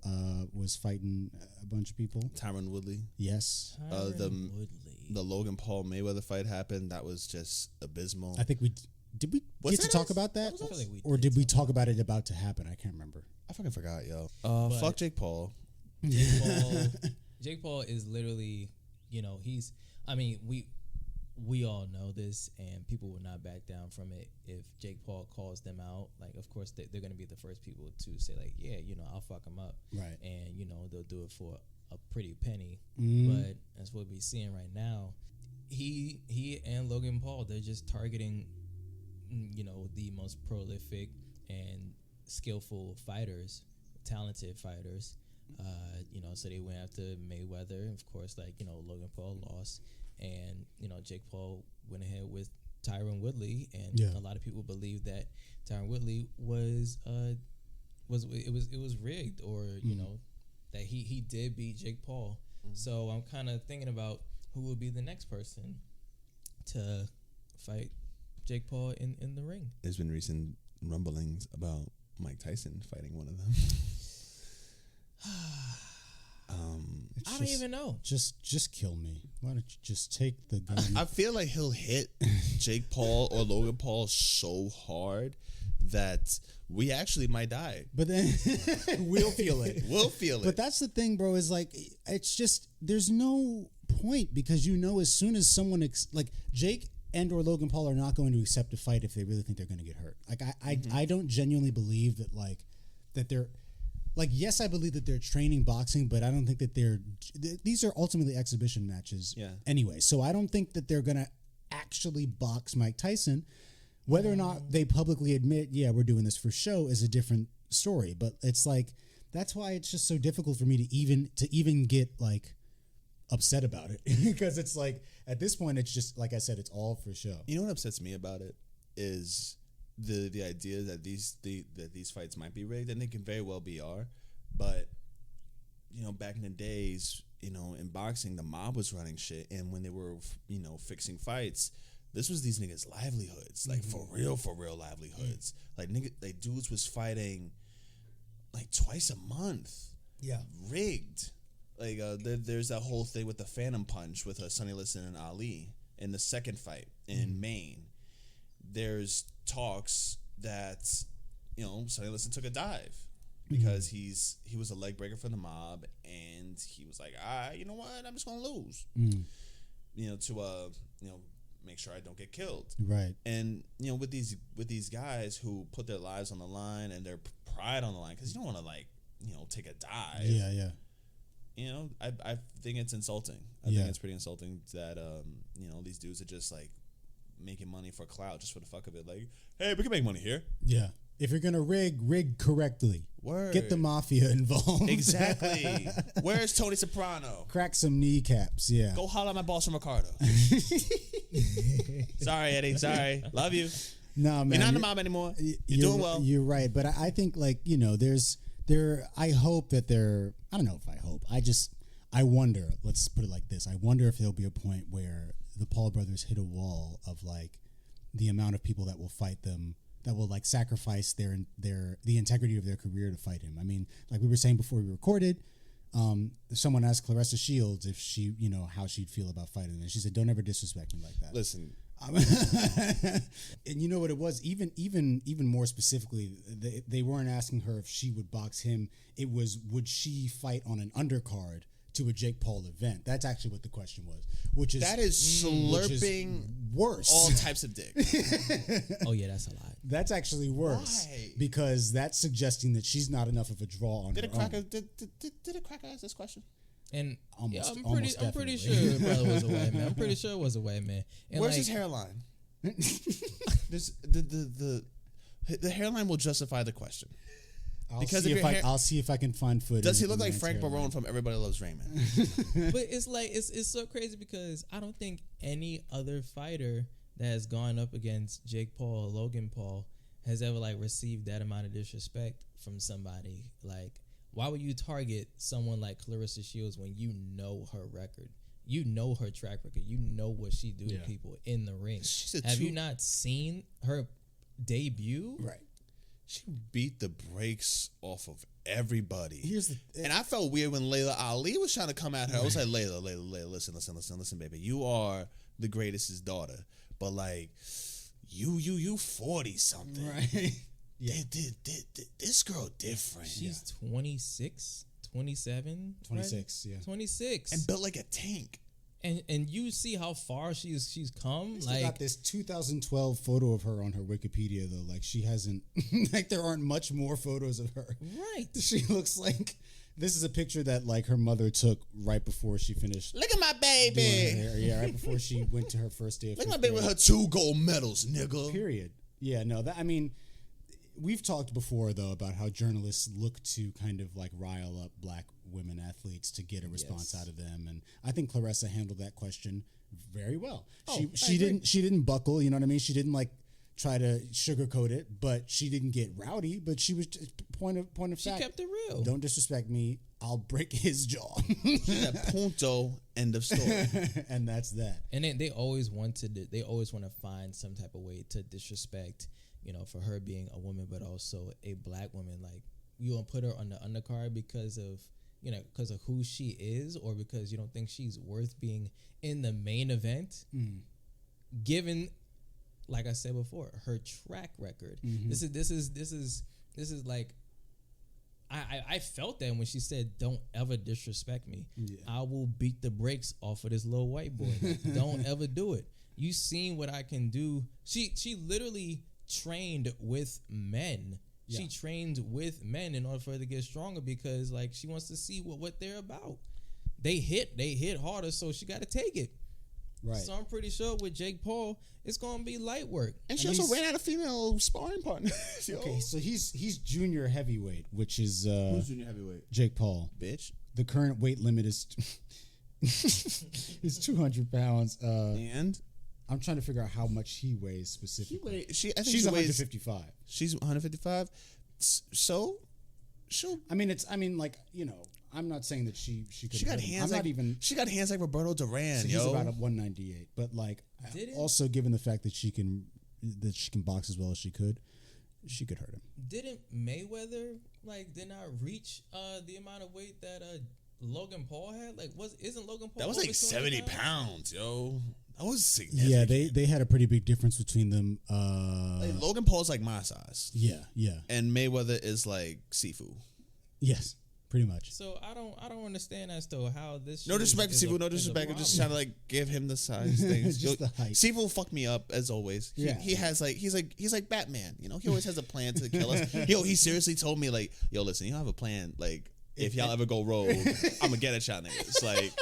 was fighting a bunch of people. Tyron Woodley. Yes. The Logan Paul Mayweather fight happened. That was just abysmal. I think did we get to talk about that? Or did we talk about it about to happen? I can't remember. I fucking forgot, yo. Fuck Jake Paul. Jake Paul is literally, we all know this, and people will not back down from it. If Jake Paul calls them out, like, of course, they're going to be the first people to say, like, yeah, I'll fuck him up. Right. And, they'll do it for a pretty penny. But that's what we're seeing right now. He and Logan Paul, they're just targeting, the most prolific and skillful fighters, talented fighters. So they went after Mayweather. Of course, Logan Paul lost. And Jake Paul went ahead with Tyron Woodley, and a lot of people believe that Tyron Woodley was rigged, or that he did beat Jake Paul. So I'm kind of thinking about who would be the next person to fight Jake Paul in the ring. There's been recent rumblings about Mike Tyson fighting one of them. I don't even know. Just kill me. Why don't you just take the gun? I feel like he'll hit Jake Paul or Logan Paul so hard that we actually might die. But then we'll feel it. We'll feel it. But that's the thing, bro, is like, it's just, there's no point because as soon as someone like Jake and or Logan Paul are not going to accept a fight if they really think they're going to get hurt. Like I don't genuinely believe that that they're like, yes, I believe that they're training boxing, but I don't think that these are ultimately exhibition matches anyway. So I don't think that they're going to actually box Mike Tyson. Whether or not they publicly admit, we're doing this for show is a different story. But it's like, that's why it's just so difficult for me to even get like upset about it because it's like at this point it's just like I said, it's all for show. You know what upsets me about it is the idea that these fights might be rigged, and they can very well be but back in the days, in boxing the mob was running shit, and when they were fixing fights, this was these niggas' livelihoods, like for real livelihoods. Like dudes was fighting like twice a month, rigged. Like there's that whole thing with the Phantom Punch with Sonny Liston and Ali in the second fight in Maine. There's talks that Sonny Liston took a dive because he was a leg breaker for the mob, and he was like, you know what, I'm just gonna lose, to make sure I don't get killed. Right. And with these guys who put their lives on the line and their pride on the line, because you don't want to take a dive. I think it's insulting. I think it's pretty insulting that these dudes are just like making money for clout just for the fuck of it. Like, hey, we can make money here. Yeah. If you're gonna rig correctly. Word. Get the mafia involved. Exactly. Where's Tony Soprano? Crack some kneecaps. Yeah. Go holler at my boss from Ricardo. Sorry, Eddie. Sorry. Love you. No, man. You're not the mob anymore. You're doing well. You're right, but I think I hope that there. I don't know if I hope. I wonder. Let's put it like this. I wonder if there'll be a point where the Paul brothers hit a wall of like the amount of people that will fight them, that will like sacrifice the integrity of their career to fight him. I mean, like we were saying before we recorded, someone asked Clarissa Shields if she, how she'd feel about fighting him, and she said, "Don't ever disrespect him like that." Listen. And you know what it was? Even more specifically, they weren't asking her if she would box him. It was, would she fight on an undercard to a Jake Paul event? That's actually what the question was. Which is slurping worse. All types of dick. Oh yeah, that's a lot. That's actually worse. Why? Because that's suggesting that she's not enough of a draw on her own. Did a cracker ask this question? And I'm pretty sure his brother was a white man. I'm pretty sure it was a white man. And where's his hairline? The hairline will justify the question. I'll see if I can find footage. Does he look like Frank Barone from Everybody Loves Raymond? But it's like it's so crazy because I don't think any other fighter that has gone up against Jake Paul or Logan Paul has ever like received that amount of disrespect from somebody. Like, why would you target someone like Clarissa Shields when you know her record? You know her track record. You know what she do to people in the ring. Have you not seen her debut? Right. She beat the brakes off of everybody. And I felt weird when Layla Ali was trying to come at her. I was like, Layla, listen, baby. You are the greatest's daughter. But like, you 40 something. Right. Yeah. This girl different. She's 26, 27. 26, right? 26. And built like a tank. And you see how far she's come. I got this 2012 photo of her on her Wikipedia though. Like she hasn't, like there aren't much more photos of her. Right. She looks like, this is a picture that like her mother took right before she finished. Look at my baby. Her hair. Yeah, right before she went to her first day of Look at my baby with her 2 gold medals, nigga. Period. Yeah, no, we've talked before though about how journalists look to kind of like rile up black women athletes to get a response out of them, and I think Clarissa handled that question very well. She didn't buckle, you know what I mean? She didn't like try to sugarcoat it, but she didn't get rowdy. But she was point of fact. She kept it real. Don't disrespect me. I'll break his jaw. That punto. End of story. And that's that. And they always want to find some type of way to disrespect. For her being a woman, but also a black woman. Like you gonna put her on the undercard because of who she is, or because you don't think she's worth being in the main event, given, like I said before, her track record. Mm-hmm. This is like I felt that when she said, "Don't ever disrespect me. Yeah. I will beat the brakes off of this little white boy. Like, don't ever do it. You seen what I can do." She literally trained with men. Yeah. She trained with men in order for her to get stronger because like she wants to see what they're about. They hit harder, so she got to take it. Right. So I'm pretty sure with Jake Paul, it's gonna be light work. And she also ran out of female sparring partners. Okay, so he's junior heavyweight, which is Who's junior heavyweight? Jake Paul. Bitch. The current weight limit is is 200 pounds. And I'm trying to figure out how much he weighs specifically. I think She's she weighs 155. She's 155. So she'll. I mean, like, you know, I'm not saying that she could. She got hands. I'm like, not even. She got hands like Roberto Duran. So he's about a 198, but like, also given the fact that she can box as well as she could hurt him. Didn't Mayweather did not reach the amount of weight that Logan Paul had? Like, isn't Logan Paul? That was over like 200 70 pounds, yo. That was significant. Yeah, they had a pretty big difference between them. Like, Logan Paul's like my size. Yeah. And Mayweather is like Sifu. Yes, pretty much. So I don't understand as to how this. No disrespect to Sifu. No disrespect. I'm just trying to like give him the size things. Just the height. Sifu fucked me up as always. He has like he's like Batman. You know, he always has a plan to kill us. Yo, he seriously told me like, yo, listen, you don't have a plan. Like, if y'all ever go rogue, I'm gonna get at y'all niggas. Like,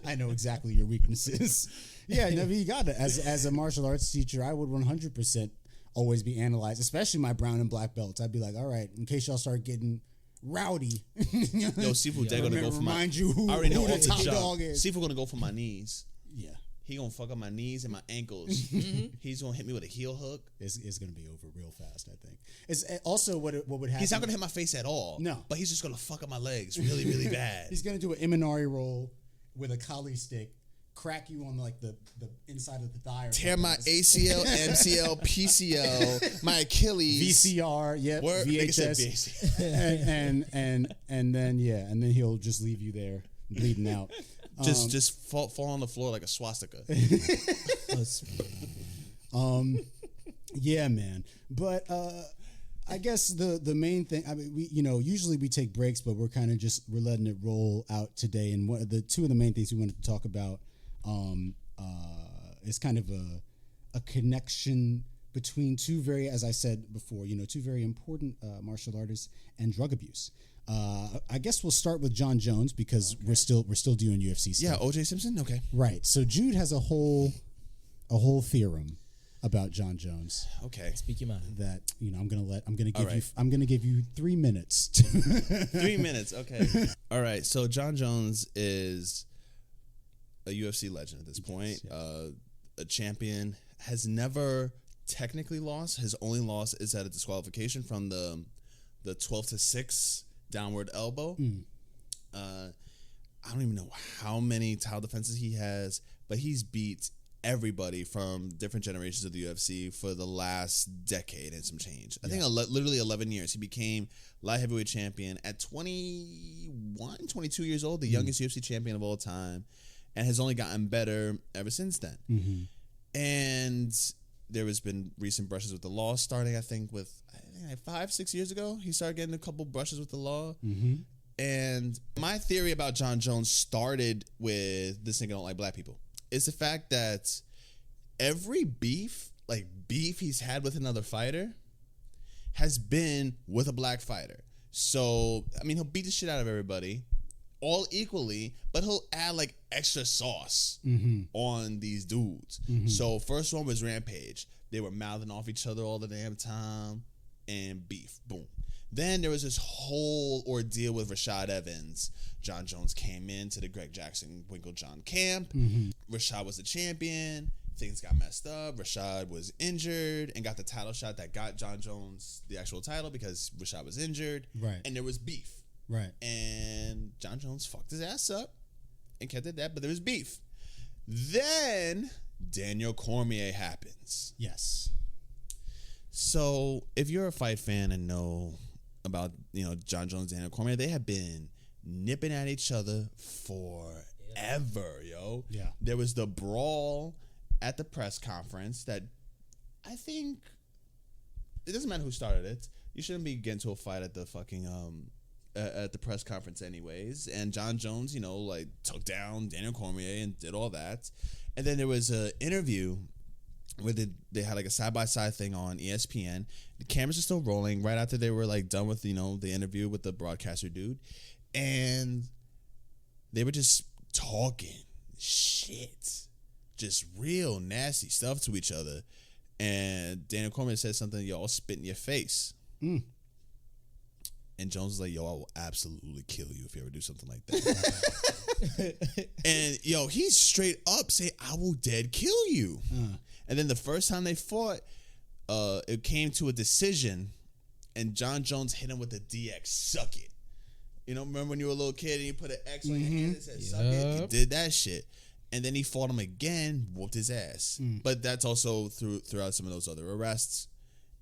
I know exactly your weaknesses. Yeah, no, you got it. As a martial arts teacher, I would 100% always be analyzed, especially my brown and black belts. I'd be like, all right, in case y'all start getting rowdy. yo, Sifu, they're gonna go for remind you who, I already know who the off the top jump. dog is. Sifu gonna go for my knees. Yeah. He gonna fuck up my knees and my ankles. He's gonna hit me with a heel hook. It's gonna be over real fast, I think. It's also what would happen. He's not gonna hit my face at all. No. But he's just gonna fuck up my legs really, really bad. He's gonna do an Imanari roll with a Kali stick, crack you on like the inside of the thigh. Or Tear my something. ACL, MCL, PCL, my Achilles. VCR, yep, Word, nigga said VHS, and then he'll just leave you there bleeding out. Just fall on the floor like a swastika. Yeah, man. But I guess the main thing. I mean, we usually we take breaks, but we're letting it roll out today. And two of the main things we wanted to talk about is kind of a connection between two very, as I said before, two very important martial artists and drug abuse. I guess we'll start with Jon Jones because we're still doing UFC stuff. Yeah, O.J. Simpson. Okay, right. So Jude has a whole theorem about Jon Jones. Okay, speak your mind. That I'm gonna give you 3 minutes. 3 minutes. Okay. All right. So Jon Jones is a UFC legend at this point. Yes. A champion, has never technically lost. His only loss is at a disqualification from the 12-6 downward elbow. I don't even know how many title defenses he has, but he's beat everybody from different generations of the UFC for the last decade and some change. I think literally 11 years. He became light heavyweight champion at 21, 22 years old, the youngest UFC champion of all time, and has only gotten better ever since then. Mm-hmm. And there has been recent brushes with the law, starting I think 5-6 years ago. He started getting a couple brushes with the law. Mm-hmm. And my theory about Jon Jones started with this nigga don't like black people. It's the fact that every beef he's had with another fighter has been with a black fighter. So, I mean, he'll beat the shit out of everybody, all equally, but he'll add like extra sauce on these dudes. Mm-hmm. So first one was Rampage. They were mouthing off each other all the damn time and beef. Boom. Then there was this whole ordeal with Rashad Evans. Jon Jones came into the Greg Jackson Winklejohn camp. Mm-hmm. Rashad was the champion. Things got messed up. Rashad was injured and got the title shot that got Jon Jones the actual title because Rashad was injured. Right. And there was beef. Right. And Jon Jones fucked his ass up and kept it that, but there was beef. Then Daniel Cormier happens. Yes. So if you're a fight fan and know about Jon Jones, Daniel Cormier, they have been nipping at each other forever, yo. Yeah. There was the brawl at the press conference that I think it doesn't matter who started it. you shouldn't be getting to a fight at the fucking at the press conference anyways. And Jon Jones, you know, like took down Daniel Cormier and did all that. And then there was an interview where they had like a side-by-side thing on ESPN. The cameras are still rolling right after they were like done with, you know, the interview with the broadcaster dude. And they were just talking shit. Just real nasty stuff to each other. And Daniel Cormier said something, yo, I'll spit in your face. And Jones was like, yo, I will absolutely kill you if you ever do something like that. And, yo, he's straight up say, I will dead kill you. And then the first time they fought, it came to a decision, and Jon Jones hit him with a DX, suck it. You know, remember when you were a little kid and you put an X on your hand and said, suck it? He did that shit. And then he fought him again, whooped his ass. But that's also throughout some of those other arrests.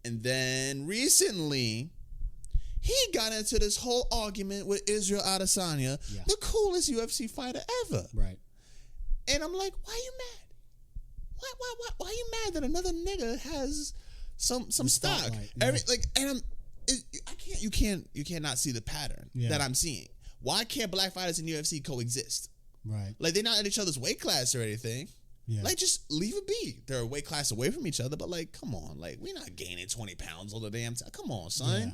And then recently, he got into this whole argument with Israel Adesanya, the coolest UFC fighter ever. Right. And I'm like, why are you mad? Why are you mad that another nigga has some stock? You can't not see the pattern that I'm seeing. Why can't black fighters in UFC coexist? Right. Like, they're not in each other's weight class or anything. Yeah. Like, just leave it be. They're a weight class away from each other, but like, come on. Like, we're not gaining 20 pounds all the damn time. Come on, son. Yeah.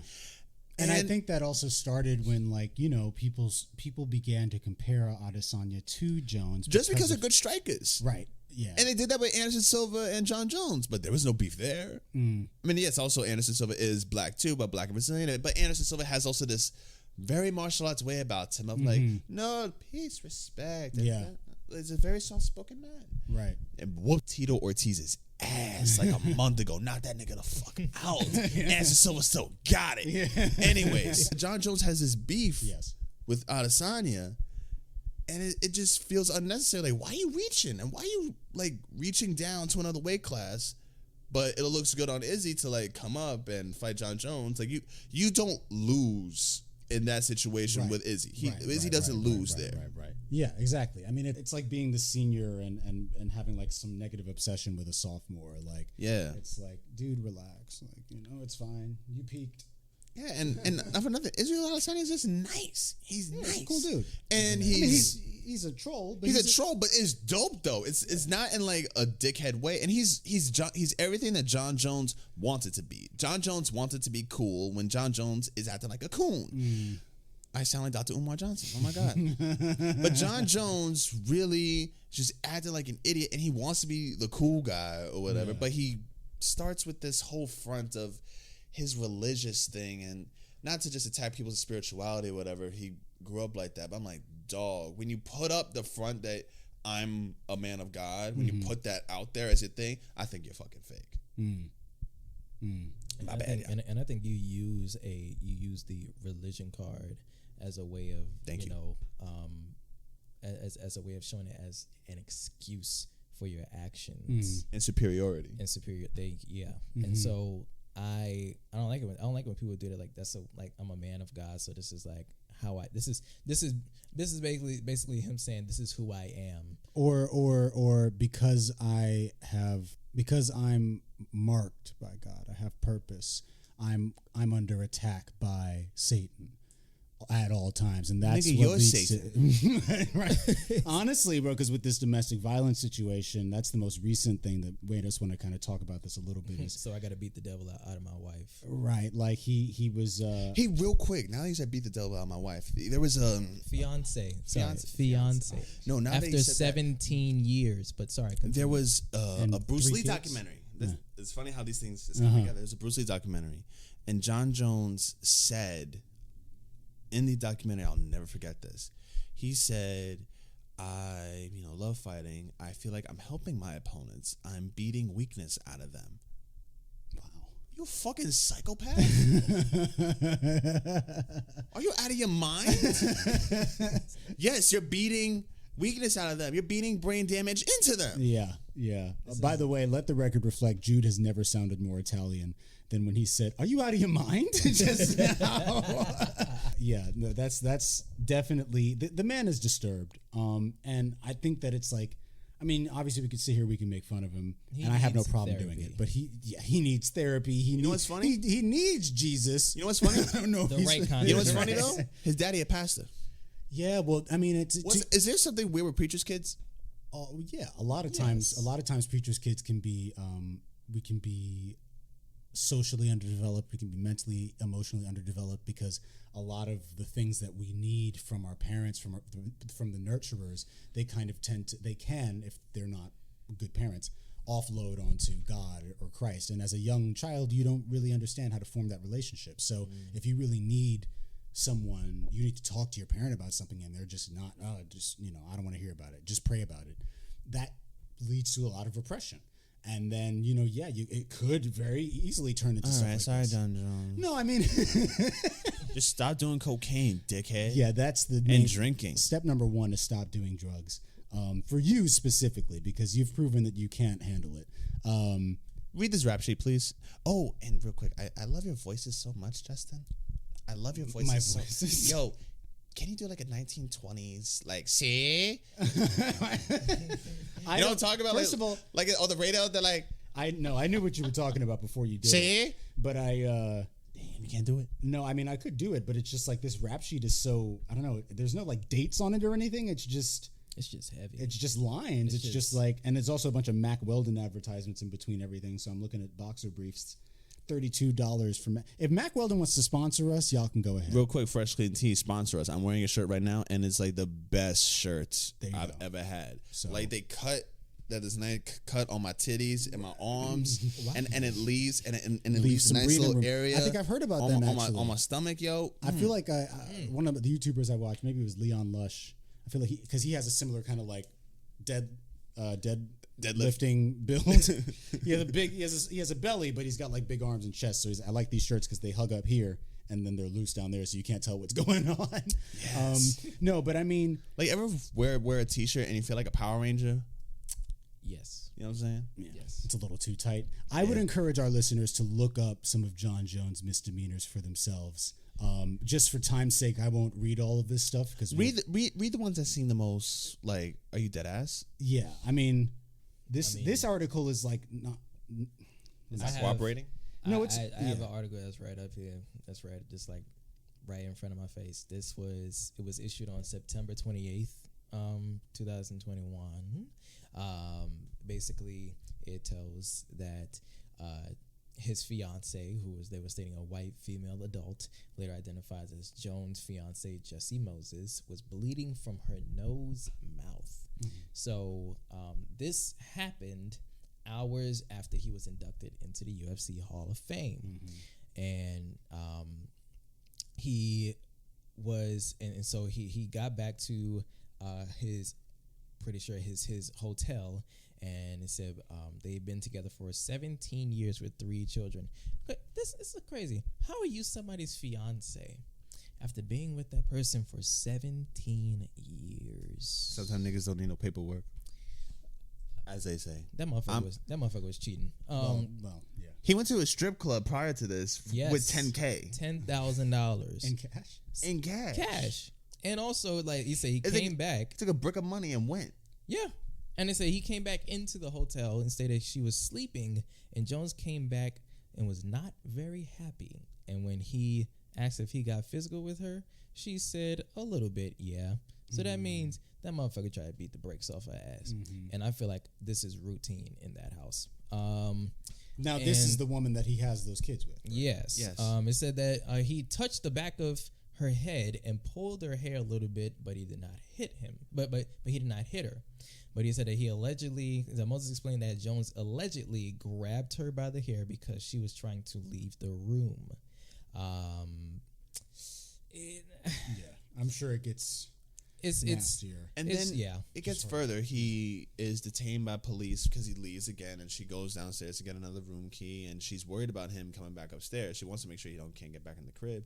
And I think that also started when, like, you know, people began to compare Adesanya to Jones. Just because they're good strikers. Right. Yeah. And they did that with Anderson Silva and Jon Jones, but there was no beef there. I mean, yes, also Anderson Silva is black too, but black and Brazilian. But Anderson Silva has also this very martial arts way about him of like, no, peace, respect. Yeah. He's a very soft-spoken man. Right. And whooped Tito Ortiz's ass like a month ago. Knocked that nigga the fuck out. Anderson Silva still got it. Yeah. Anyways, Jon Jones has this beef with Adesanya. And it just feels unnecessary. Like, why are you reaching? And why are you, like, reaching down to another weight class? But it looks good on Izzy to, like, come up and fight Jon Jones. Like, you don't lose in that situation with Izzy. Izzy doesn't lose there. Right. Yeah, exactly. I mean, it's like being the senior and having, like, some negative obsession with a sophomore. Like, it's like, dude, relax. Like, you know, it's fine. You peaked. Yeah, and not for nothing, Israel Adesanya is just nice. He's nice. He's a cool dude. And he's a troll. But he's a troll, but it's dope though. It's not in like a dickhead way. And he's everything that Jon Jones wanted to be. Jon Jones wanted to be cool when Jon Jones is acting like a coon. I sound like Dr. Umar Johnson. Oh my God. But Jon Jones really just acted like an idiot, and he wants to be the cool guy or whatever. But he starts with this whole front of his religious thing, and not to just attack people's spirituality or whatever. He grew up like that. But I'm like, dog, when you put up the front that I'm a man of God, when you put that out there as a thing, I think you're fucking fake. My bad. And I think you use the religion card as a way of as a way of showing it as an excuse for your actions and superiority. And so I don't like it. I don't like when people do that. Like, that's so, like, I'm a man of God, so this is like how I. This is basically him saying this is who I am. Or because I'm marked by God, I have purpose. I'm under attack by Satan at all times, and that's nigga, what leads to right. Honestly, bro, because with this domestic violence situation, that's the most recent thing that made us want to kind of talk about this a little bit. So I got to beat the devil out of my wife, right? Like he was. He real quick. Now that you said beat the devil out of my wife, there was a fiance. No, now after 17 years, but sorry. Continue. There was a Bruce Lee documentary. It's funny how these things come together. There's a Bruce Lee documentary, and Jon Jones said in the documentary, I'll never forget this. He said, I love fighting. I feel like I'm helping my opponents. I'm beating weakness out of them. Wow. You a fucking psychopath? Are you out of your mind? Yes, you're beating weakness out of them. You're beating brain damage into them. Yeah. By the way, let the record reflect, Jude has never sounded more Italian than when he said, "Are you out of your mind?" Just now. Yeah, no, that's definitely the man is disturbed. And I think that it's like, I mean, obviously we could sit here, we can make fun of him, He and I have no needs problem therapy. doing it. But he needs therapy. You know what's funny? He needs Jesus. You know what's funny? I don't know. The if he's- right kind. You know what's funny though? His daddy a pastor. Yeah, well, I mean, Is there something weird with preachers' kids? yeah. A lot of times, preachers' kids can be, we can be socially underdeveloped. We can be mentally, emotionally underdeveloped because a lot of the things that we need from our parents, from the nurturers, they kind of they can, if they're not good parents, offload onto God or Christ. And as a young child, you don't really understand how to form that relationship. So if you really need someone, you need to talk to your parent about something, and they're just not, I don't want to hear about it. Just pray about it. That leads to a lot of repression. And then, it could very easily turn into something. Sorry, this. Jon Jones. No, I mean, Just stop doing cocaine, dickhead. yeah, that's the And drinking. Step number 1 is stop doing drugs. For you specifically, because you've proven that you can't handle it. Read this rap sheet, please. Oh, and real quick, I love your voices so much, Justin. I love your voices. My so voices? Yo, can you do like a 1920s, like, see? I You don't talk about, first of all, like on the radio, they're like, I knew what you were talking about before you did it. see? But Damn, you can't do it. no, I mean, I could do it, but it's just like this rap sheet is so, I don't know, there's no like dates on it or anything. It's just heavy. It's just lines. It's just like, and there's also a bunch of Mack Weldon advertisements in between everything. So I'm looking at boxer briefs, $32 for if Mack Weldon wants to sponsor us, y'all can go ahead. Real quick, Fresh Clean Tea sponsor us. I'm wearing a shirt right now, and it's like the best shirt There you I've go. ever had. So- Like they cut that is nice cut on my titties and my arms, Wow. and it leaves and it Leaves leaves a some nice breathing little room. area. I think I've heard about on, them, on my actually. on my stomach, yo. I feel like one of the YouTubers I watched, maybe it was Leon Lush. I feel like because he has a similar kind of like deadlifting build. He has a belly, but he's got like big arms and chest. So I like these shirts because they hug up here and then they're loose down there, so you can't tell what's going on. Yes. No, but I mean, Like ever wear a t-shirt and you feel like a Power Ranger? Yes. You know what I'm saying? Yes. it's a little too tight. I would encourage our listeners to look up some of Jon Jones' misdemeanors for themselves. Just for time's sake, I won't read all of this stuff because Read the ones that seem the most like. Are you dead ass? Yeah, I mean, this article is like not. Is I that have- cooperating? No, I it's have an article that's right up here. That's right, just like right in front of my face. It was issued on September 28th, 2021. Basically, it tells that his fiance, they were stating a white female adult, later identified as Jones' fiance Jesse Moses, was bleeding from her nose mouth. Mm-hmm. So this happened hours after he was inducted into the UFC Hall of Fame. Mm-hmm. And he was, and so he got back to his hotel, and it said they've been together for 17 years with 3 children. But this is crazy. How are you somebody's fiance after being with that person for 17 years? Sometimes niggas don't need no paperwork, as they say. That motherfucker was cheating. well, yeah, He went to a strip club prior to this Yes. with $10K $10,000 in cash. in cash. And also, like he said, he It's came like- back. He took a brick of money and went. Yeah. And they said he came back into the hotel and stated she was sleeping, and Jones came back and was not very happy. And when he asked if he got physical with her, she said a little bit, yeah. So that means that motherfucker tried to beat the brakes off her ass. And I feel like this is routine in that house. Now, this is the woman that he has those kids with. Yes. Yes. It said that he touched the back of her head and pulled her hair a little bit, but he did not hit him. But he did not hit her. But he said that Moses explained that Jones allegedly grabbed her by the hair because she was trying to leave the room. I'm sure it gets It's nastier. And It's- then yeah. it gets further. He is detained by police because he leaves again, and she goes downstairs to get another room key, and she's worried about him coming back upstairs. She wants to make sure he can't get back in the crib,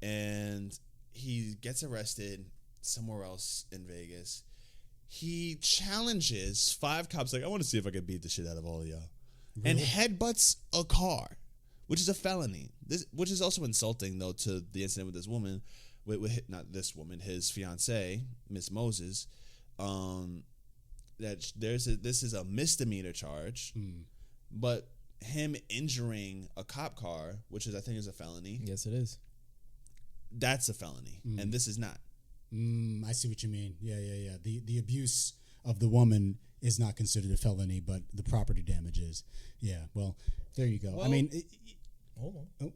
and he gets arrested somewhere else in Vegas. He challenges 5 cops, like, I want to see if I can beat the shit out of all of y'all, and headbutts a car, which is a felony. Which is also insulting, though, to the incident with this woman. Not this woman, his fiance, Miss Moses. that this is a misdemeanor charge, but him injuring a cop car, which is I think is a felony. Yes, it is. That's a felony, and this is not. I see what you mean. Yeah. The abuse of the woman is not considered a felony, but the property damage is. Yeah. Well, there you go. Well, I mean, hold on.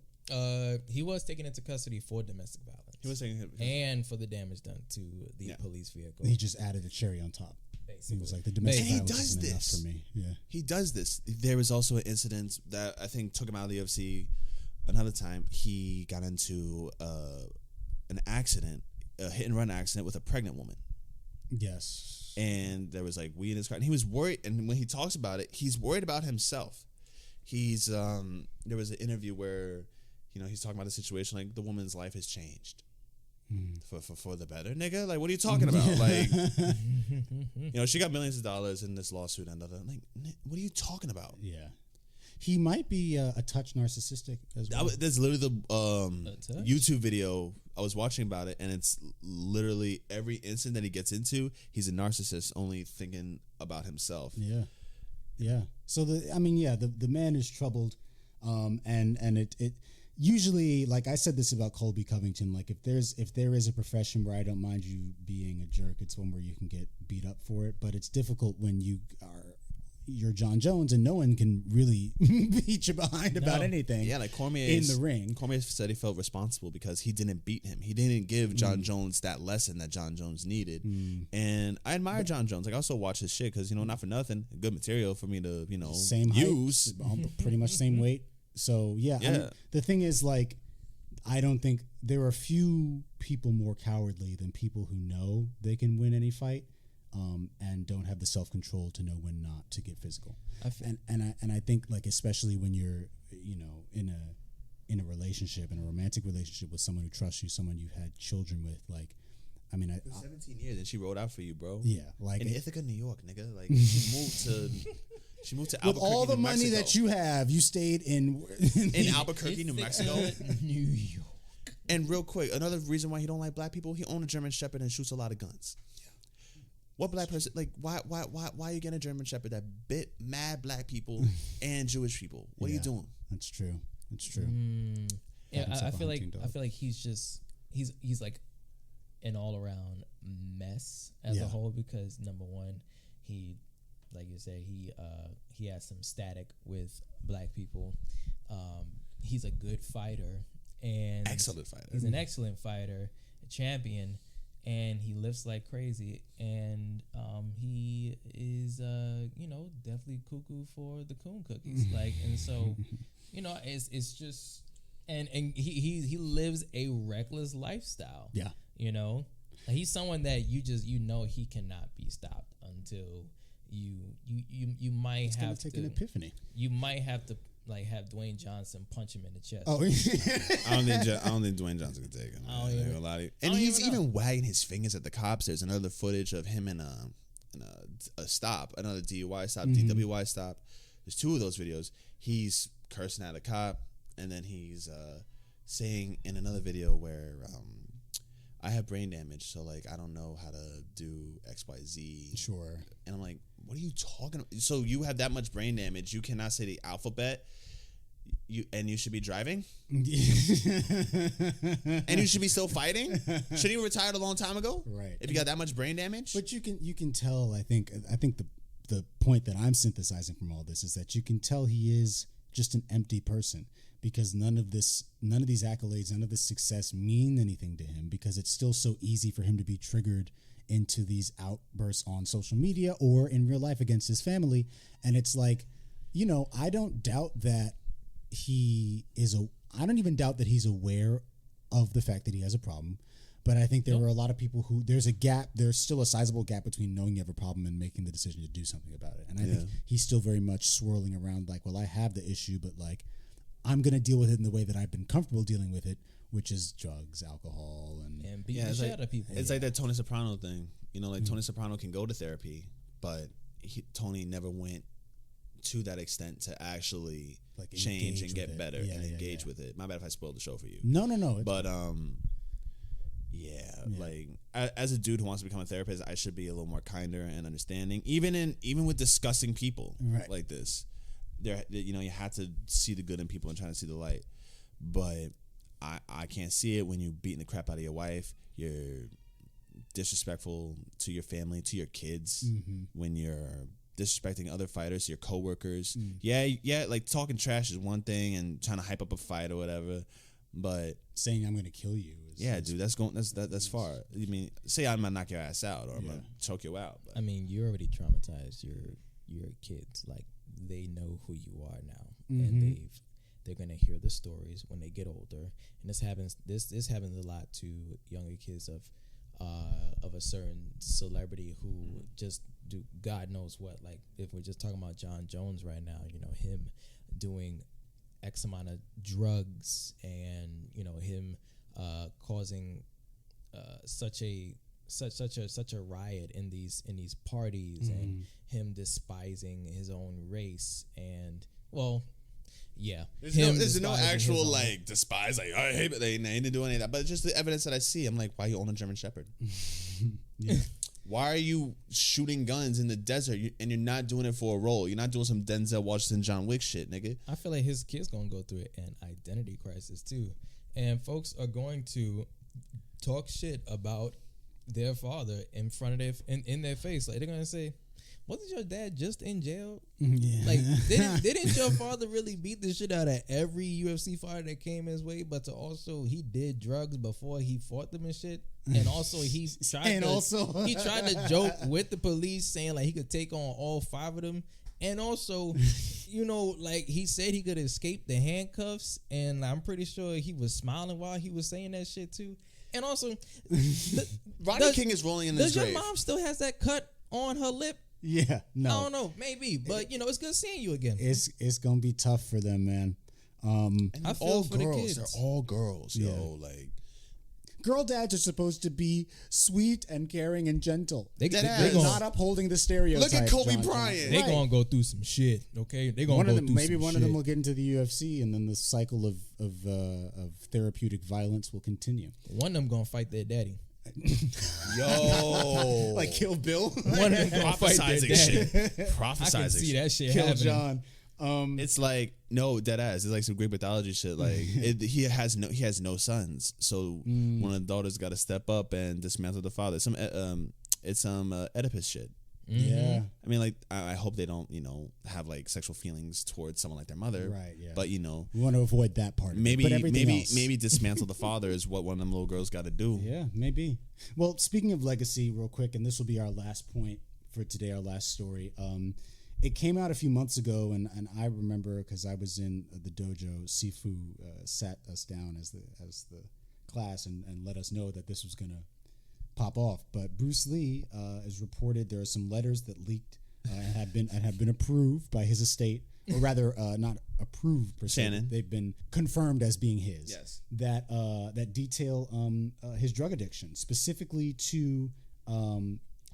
He was taken into custody for domestic violence. He was taking and for the damage done to the police vehicle. He just added a cherry on top. Basically. He was like, the domestic violence does isn't enough this. for me. Yeah. He does this. There was also an incident that I think took him out of the UFC. Another time, he got into an accident, a hit and run accident with a pregnant woman. Yes. And there was like weed in his car, and he was worried. And when he talks about it, he's worried about himself. He's there was an interview where, he's talking about the situation like the woman's life has changed for the better, nigga. Like, what are you talking about? Like, she got millions of dollars in this lawsuit, and like, what are you talking about? Yeah. He might be a touch narcissistic as well. There's literally the YouTube video I was watching about it, and it's literally every instant that he gets into, he's a narcissist, only thinking about himself. Yeah. So the man is troubled, and it usually, like I said this about Colby Covington, like if there is a profession where I don't mind you being a jerk, it's one where you can get beat up for it, but it's difficult when you're Jon Jones and no one can really beat you behind about anything. Yeah, like Cormier in the ring. Cormier said he felt responsible because he didn't beat him. He didn't give Jon Jones that lesson that Jon Jones needed. And I admire Jon Jones. Like, I also watch his shit because, not for nothing, good material for me to, same use. Height, pretty much same weight. So, yeah. I mean, the thing is, like, I don't think there are few people more cowardly than people who know they can win any fight. And don't have the self-control to know when not to get physical. And I think, like, especially when you're in a relationship, in a romantic relationship with someone who trusts you, someone you've had children with, like, I mean, 17 years and she rode out for you, bro. Yeah, like in Ithaca, New York, nigga. Like, she moved to Albuquerque, with all the New money Mexico. that you have, you stayed in Albuquerque, New Mexico, New York. And real quick, another reason why he don't like black people, he owns a German Shepherd and shoots a lot of guns. What black person, like, why are you getting a German Shepherd that bit mad black people and Jewish people? What are you doing? That's true. Yeah, I feel like he's like an all around mess as a whole, because number one, he, like you say, he has some static with black people. He's a good fighter and excellent fighter. He's an excellent fighter, a champion. And he lifts like crazy, and he is, definitely cuckoo for the coon cookies. Like, and so, it's just, and he lives a reckless lifestyle. Yeah, he's someone that he cannot be stopped until you might have to take an epiphany. You might have to. Like, have Dwayne Johnson punch him in the chest. I don't think Dwayne Johnson can take him. And he's even wagging his fingers at the cops. There's another footage of him in a stop, another DUI stop, DWI stop. There's two of those videos. He's cursing at a cop, and then he's saying in another video where I have brain damage, so like I don't know how to do XYZ. Sure. And I'm like, what are you talking about? So you have that much brain damage, you cannot say the alphabet. You should be driving, and you should be still fighting. Should you retired a long time ago? Right. If you got that much brain damage. But you can tell. I think the point that I'm synthesizing from all this is that you can tell he is just an empty person, because none of these accolades, none of this success mean anything to him, because it's still so easy for him to be triggered into these outbursts on social media or in real life against his family. And it's like, I don't doubt that I don't even doubt that he's aware of the fact that he has a problem. But I think there were a lot of people who, there's still a sizable gap between knowing you have a problem and making the decision to do something about it. And I think he's still very much swirling around like, well, I have the issue, but like, I'm going to deal with it in the way that I've been comfortable dealing with it, which is drugs, alcohol, and beating the shit out of people. It's like that Tony Soprano thing. Tony Soprano can go to therapy, but Tony never went to that extent to actually like change and get better and engage with it. My bad if I spoiled the show for you. No. But Like as a dude who wants to become a therapist, I should be a little more kinder and understanding, even with discussing people like this. There, you have to see the good in people and trying to see the light. But I can't see it when you beating the crap out of your wife. You're disrespectful to your family, to your kids. When you're disrespecting other fighters, your coworkers. Like talking trash is one thing and trying to hype up a fight or whatever. But saying I'm gonna kill you dude, that's far. I mean, say I'm gonna knock your ass out or I'm gonna choke you out. But. I mean, you already traumatized your kids. Like, they know who you are now, and they're gonna hear the stories when they get older. And this happens a lot to younger kids of a certain celebrity who just do God knows what. Like, if we're just talking about Jon Jones right now, him doing X amount of drugs, and him causing such a riot in these parties, and him despising his own race, and there's no actual like despise, like I hate it. They didn't do any of that, but it's just the evidence that I see. I'm like, why you own a German Shepherd? Why are you shooting guns in the desert and you're not doing it for a role? You're not doing some Denzel Washington, John Wick shit, nigga. I feel like his kid's gonna go through an identity crisis too, and folks are going to talk shit about their father in front of in their face. Like, they're gonna say, wasn't your dad just in jail? Like, didn't your father really beat the shit out of every UFC fighter that came his way? But he did drugs before he fought them and shit. And also he tried to joke with the police, saying like he could take on all 5 of them. And also, like, he said he could escape the handcuffs, and I'm pretty sure he was smiling while he was saying that shit too. And also, Rodney King is rolling in this grave. Does your mom still has that cut on her lip? Yeah, no. I don't know, maybe, but it's good seeing you again. It's gonna be tough for them, man. And I feel all for girls. The kids. They're all girls, like. Girl dads are supposed to be sweet and caring and gentle. They're not upholding the stereotype. Look at Kobe Bryant. They're gonna go through some shit. Okay, they're gonna go through some shit. Maybe one of them will get into the UFC, and then the cycle of therapeutic violence will continue. One of them gonna fight their daddy. Yo, like Kill Bill. One of them gonna fight their daddy. Prophesizing. I can see that shit Kill happening. John. It's like dead ass. It's like some Greek mythology shit. Like he has no sons, so one of the daughters got to step up and dismantle the father. It's some Oedipus shit. Yeah, I mean, like, I hope they don't have like sexual feelings towards someone like their mother, right? Yeah, but we want to avoid that part. Maybe dismantle the father is what one of them little girls got to do. Yeah, maybe. Well, speaking of legacy, real quick, and this will be our last point for today, our last story. It came out a few months ago, and I remember because I was in the dojo. Sifu sat us down as the class and let us know that this was gonna pop off. But Bruce Lee is reported there are some letters that leaked and have been approved by his estate, or rather not approved per se. Shannon. They've been confirmed as being his. Yes. That detail his drug addiction, specifically to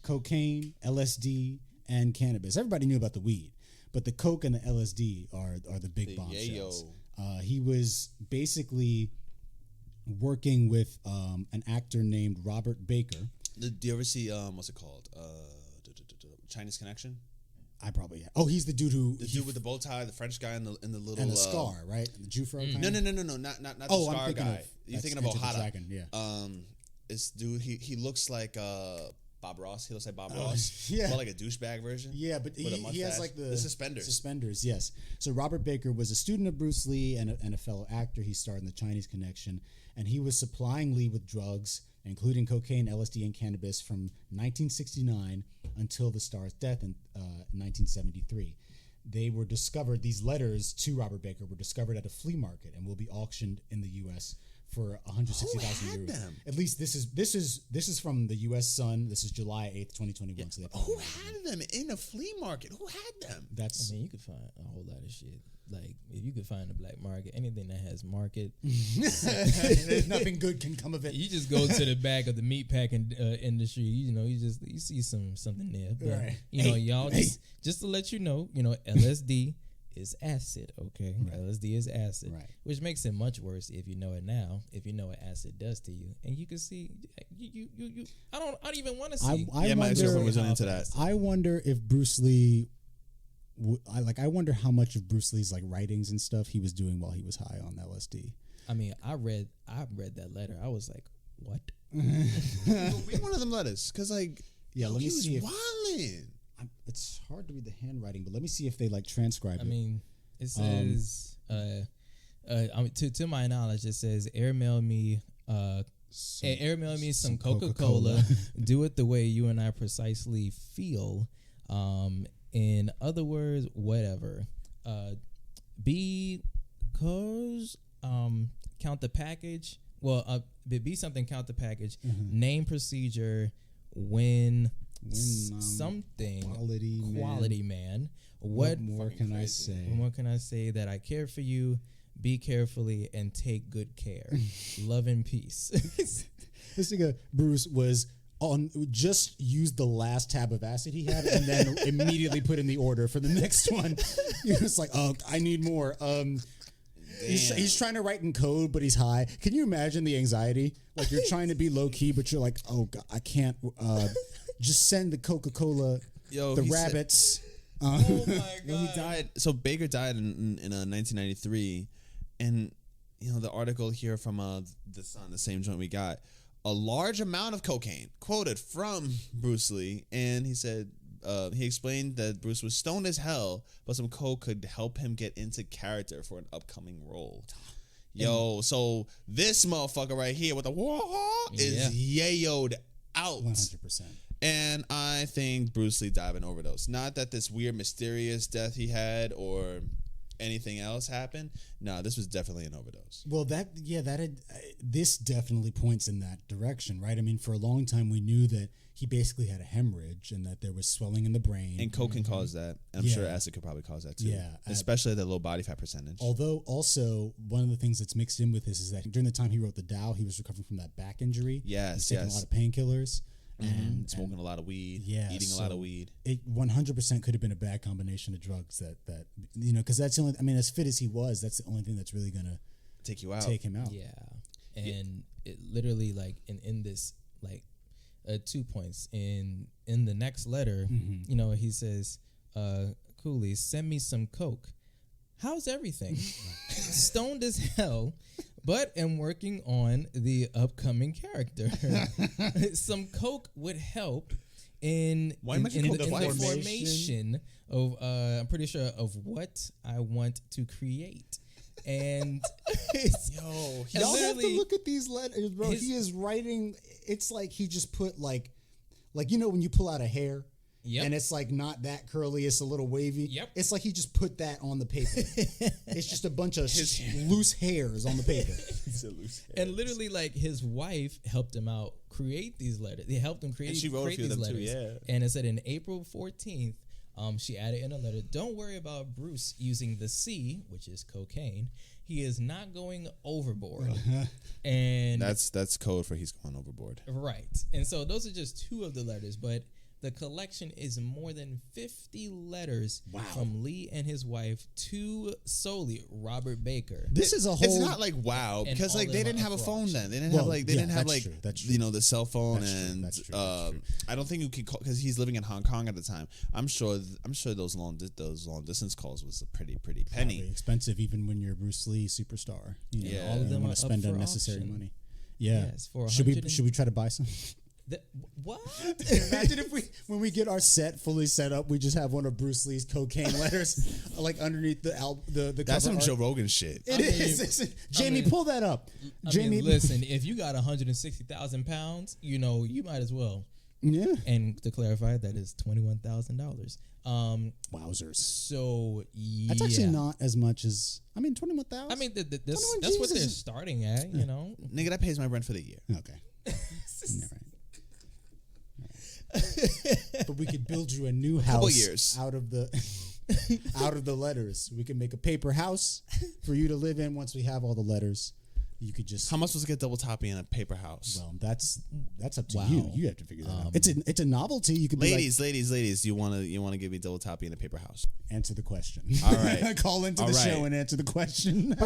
cocaine, LSD, and cannabis. Everybody knew about the weed, but the coke and the LSD are the big bombshells. He was basically working with an actor named Robert Baker. Do you ever see what's it called? Chinese Connection? I probably have. Oh, he's the dude with the bow tie, the French guy in the little and the scar, right? The Jufro. No, not the scar guy. You're thinking of Ohada. Yeah. This dude, he looks like Bob Ross. He looks like Bob Ross. Yeah. But like a douchebag version. Yeah, but he has like the suspenders. Suspenders, yes. So Robert Baker was a student of Bruce Lee and a fellow actor. He starred in the Chinese Connection, and he was supplying Lee with drugs, including cocaine, LSD, and cannabis from 1969 until the star's death in 1973. They were discovered, these letters to Robert Baker were discovered at a flea market and will be auctioned in the U.S. for 160,000 euros. Them? At least this is from the U.S. Sun. This is July 8th, 2021. Yeah. So who had them in a flea market? Who had them? You could find a whole lot of shit. Like, if you could find a black market, anything that has market, there's nothing good can come of it. You just go to the back of the meat packing industry. You see something there. But, right. y'all just to let you know, LSD is acid, okay? Right. LSD is acid, Right. which makes it much worse if you know it now. If you know what acid does to you, and you can see, you I don't even want to see. I my wonder, ex-girlfriend was into that. I wonder if Bruce Lee, I wonder how much of Bruce Lee's like writings and stuff he was doing while he was high on LSD. I mean, I read that letter. I was like, what? Read one of them letters, cause like, Yeah, let me see if wildin'. it's hard to read the handwriting, but let me see if they like transcribe it. I mean, it says, to my knowledge, it says, airmail me some Coca-Cola. Do it the way you and I precisely feel. In other words, whatever. Because count the package. Well, be something. Count the package. Name procedure. When something quality man. What more can I say? What can I say? That I care for you. Be carefully and take good care. Love and peace. This nigga Bruce was on just used the last tab of acid he had and then immediately put in the order for the next one. He was like, "Oh, I need more." He's trying to write in code, but he's high. Can you imagine the anxiety? Like you're trying to be low key, but you're like, "Oh God, I can't." Just send the Coca-Cola, the rabbits. Oh my God! He died. So Baker died in 1993, and the article here from the Sun, the same joint we got, a large amount of cocaine quoted from Bruce Lee, and he said he explained that Bruce was stoned as hell, but some coke could help him get into character for an upcoming role. Yo, so this motherfucker right here with the is yayoed out 100%. And I think Bruce Lee died of an overdose. Not that this weird, mysterious death he had or anything else happened. No, this was definitely an overdose. Well, this definitely points in that direction, right? I mean, for a long time, we knew that he basically had a hemorrhage and that there was swelling in the brain. And coke can cause that. And I'm sure acid could probably cause that too. Yeah. Especially at the low body fat percentage. Although also one of the things that's mixed in with this is that during the time he wrote the Tao, he was recovering from that back injury. Yes, He's taking a lot of painkillers. And smoking a lot of weed, eating a lot of weed. It 100% could have been a bad combination of drugs that because that's the only. I mean, as fit as he was, that's the only thing that's really gonna take him out. Yeah, and it literally like in this like 2 points in the next letter, he says, "Cooley, send me some coke. How's everything? Stoned as hell." But am working on the upcoming character. Some coke would help in the formation of I'm pretty sure of what I want to create. And y'all have to look at these letters, bro. He is writing. It's like he just put like when you pull out a hair. Yep. And it's like not that curly, it's a little wavy. Yep. It's like he just put that on the paper. It's just a bunch of loose hairs on the paper. And literally, like, his wife helped him out create these letters. They helped him create, and she wrote create a few these of them letters. too, And it said in April 14th, she added in a letter, "Don't worry about Bruce using the C, which is cocaine. He is not going overboard." And that's code for he's going overboard. Right. And so those are just two of the letters, but the collection is more than 50 letters from Lee and his wife to solely Robert Baker. This is a whole. It's not like wow because like they didn't have a phone then. They didn't have the cell phone that's true. I don't think you could call because he's living in Hong Kong at the time. I'm sure those long distance calls was a pretty penny. Probably expensive even when you're Bruce Lee superstar. All of them want to spend unnecessary money. Yeah. Yes, should we try to buy some? What? Imagine if when we get our set fully set up, we just have one of Bruce Lee's cocaine letters like underneath the That's cover some art. Joe Rogan shit. It is. Jamie, pull that up. Jamie, listen. If you got 160,000 pounds, you might as well. Yeah. And to clarify, that is $21,000. Wowzers. So that's actually not as much as 21,000. I mean, that's what they're starting at. Nigga, that pays my rent for the year. Okay. All right. But we could build you a new house out of the letters. We can make a paper house for you to live in once we have all the letters. you could just. How am I supposed to get double topping in a paper house? Well, that's up to Wow. you. You have to figure that out. It's a novelty. You could be Ladies, you wanna give me double topping in a paper house? answer the question. All right. Call into All the right. show and answer the question.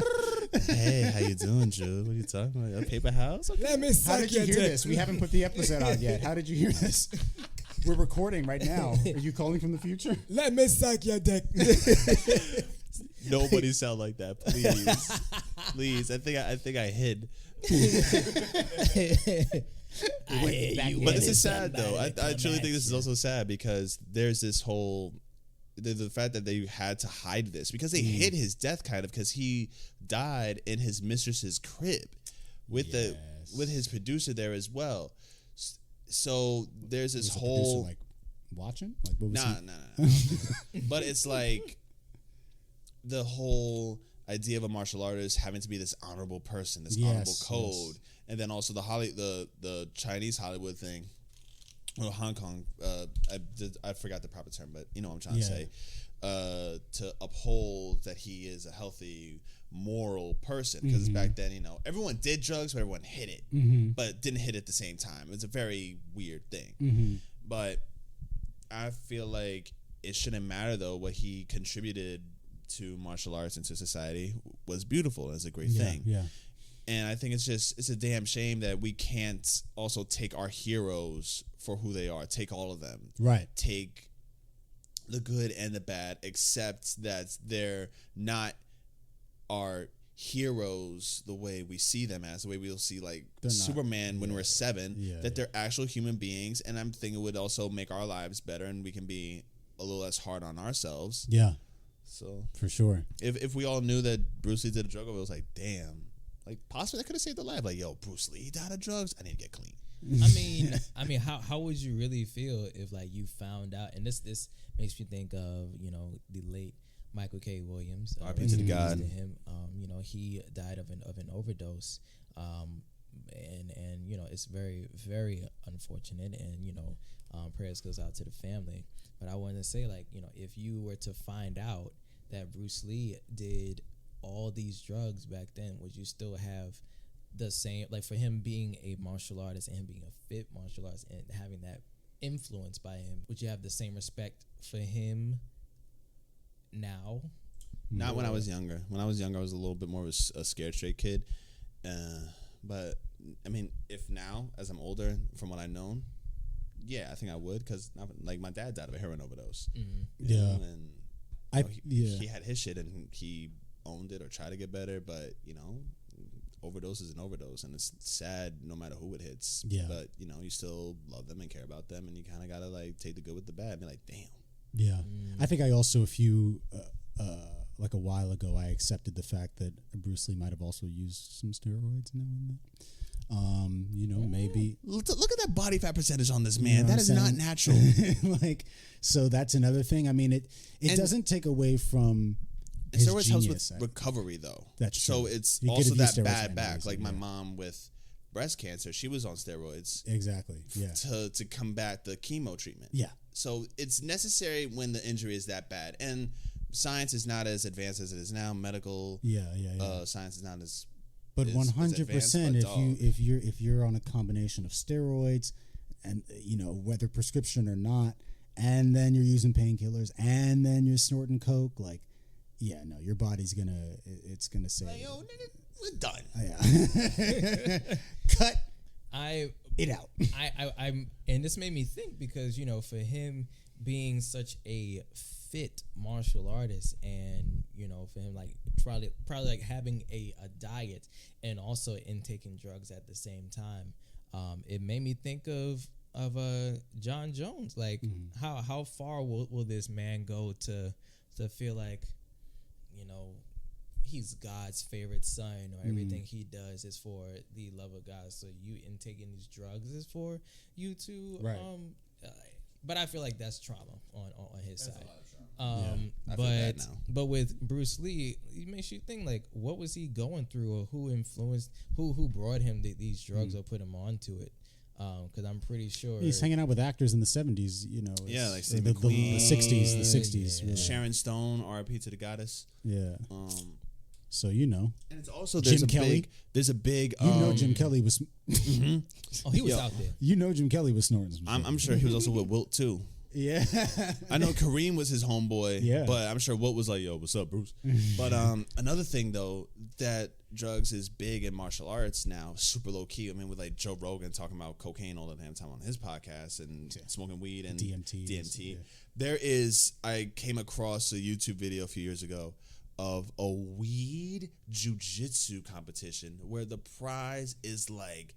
Hey, how you doing, Jude? What are you talking about? A paper house? Okay. Let me How suck did you your hear dick. this? We haven't put the episode out yet. How did you hear this? We're recording right now. Are you calling from the future? Let me suck your dick. Nobody sound like that, please. Please. I think I hid. But this is sad though. I truly think this is also sad because there's this whole the fact that they had to hide this because they hid his death kind of because he died in his mistress's crib with with his producer there as well. So there's this Was the whole producer, like watching. Like what was nah. But it's like the whole idea of a martial artist having to be this honorable person, this honorable code, and then also the Chinese Hollywood thing, or Hong Kong. I forgot the proper term, but you know what I'm trying to say. To uphold that he is a healthy, moral person, because back then, you know, everyone did drugs, but everyone hid it, but didn't hit it at the same time. It was a very weird thing. But I feel like it shouldn't matter though what he contributed to martial arts and to society was beautiful. It's a great thing. Yeah. And I think it's a damn shame that we can't also take our heroes for who they are. Take all of them. Right. Take the good and the bad, except that they're not our heroes the way we see them as, the way we'll see like Superman when we're 7, that they're actual human beings. And I'm thinking it would also make our lives better and we can be a little less hard on ourselves. Yeah. So for sure. If we all knew that Bruce Lee did a drug overdose, it was like, damn, like possibly that could have saved a life. Like, yo, Bruce Lee died of drugs. I need to get clean. I mean, how would you really feel if like you found out? And this makes me think of, you know, the late Michael K. Williams. R.I.P. to the God. To him. You know, he died of an overdose. And you know, it's very, very unfortunate. And you know, prayers goes out to the family. But I wanted to say, like, you know, if you were to find out that Bruce Lee did all these drugs back then, would you still have the same, like, for him being a martial artist and him being a fit martial artist and having that influence by him, would you have the same respect for him now? Not when I was younger. When I was younger, I was a little bit more of a scared straight kid. But I mean, if now, as I'm older, from what I've known, yeah, I think I would, because like my dad died of a heroin overdose. You know, and he had his shit and he owned it or tried to get better, but you know, overdose is an overdose, and it's sad no matter who it hits. Yeah. But you know, you still love them and care about them, and you kind of gotta like take the good with the bad and be like, damn. Yeah. I think I also, like a while ago, I accepted the fact that Bruce Lee might have also used some steroids now and then. You know, maybe Look at that body fat percentage on this man. You know That is not natural. like, so that's another thing. I mean, it doesn't take away from his Steroids helps genius. with recovery, though. That's so true. it's You also could've used that steroids bad for back. any reason, Like my yeah. mom with breast cancer, she was on steroids Exactly. Yeah. to combat the chemo treatment. Yeah. So it's necessary when the injury is that bad, and science is not as advanced as it is now. Medical science is not as But 100%, but if you're on a combination of steroids, and you know whether prescription or not, and then you're using painkillers, and then you're snorting coke, like, yeah, no, your body's gonna say, like, yo, nigga, we're done. Yeah. Cut it out. I'm and this made me think, because you know, for him being such a fit martial artist, and you know, for him like probably like having a diet and also intaking drugs at the same time, it made me think of Jon Jones. Like, how far will this man go to feel like, you know, he's God's favorite son, or everything he does is for the love of God. So you intaking these drugs is for you to, right. But I feel like that's trauma on his side. I feel bad now. But with Bruce Lee, it makes you think, like, what was he going through, or who influenced, who brought him these drugs or put him onto it? Because I'm pretty sure He's hanging out with actors in the 70s, you know. Yeah, like the, Steve McQueen, the 60s. Yeah. Really. Sharon Stone, R.I.P. to the goddess. Yeah. So you know. And it's also Jim Kelly. There's a big. You know Jim Kelly was. Oh, he was out there. You know Jim Kelly was snorting. I'm sure he was also with Wilt too. Yeah. I know Kareem was his homeboy. Yeah. But I'm sure Wilt was like, "Yo, what's up, Bruce?" But another thing though, that drugs is big in martial arts now, super low key. I mean, with like Joe Rogan talking about cocaine all the damn time on his podcast and smoking weed and DMT. Yeah. I came across a YouTube video a few years ago of a weed jiu-jitsu competition where the prize is like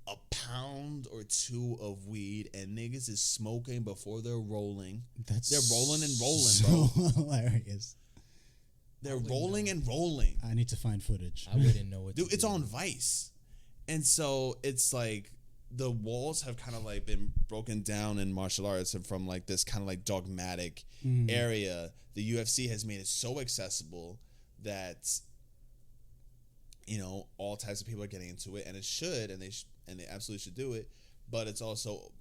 a pound or two of weed, and niggas is smoking before they're rolling. They're rolling and rolling, so bro. Hilarious. They're rolling and rolling. I need to find footage. I wouldn't know what. Dude, it's on Vice, and so it's like the walls have kind of like been broken down in martial arts, and from like this kind of like dogmatic area, the UFC has made it so accessible that all types of people are getting into it, and it should, and they absolutely should do it. But it's also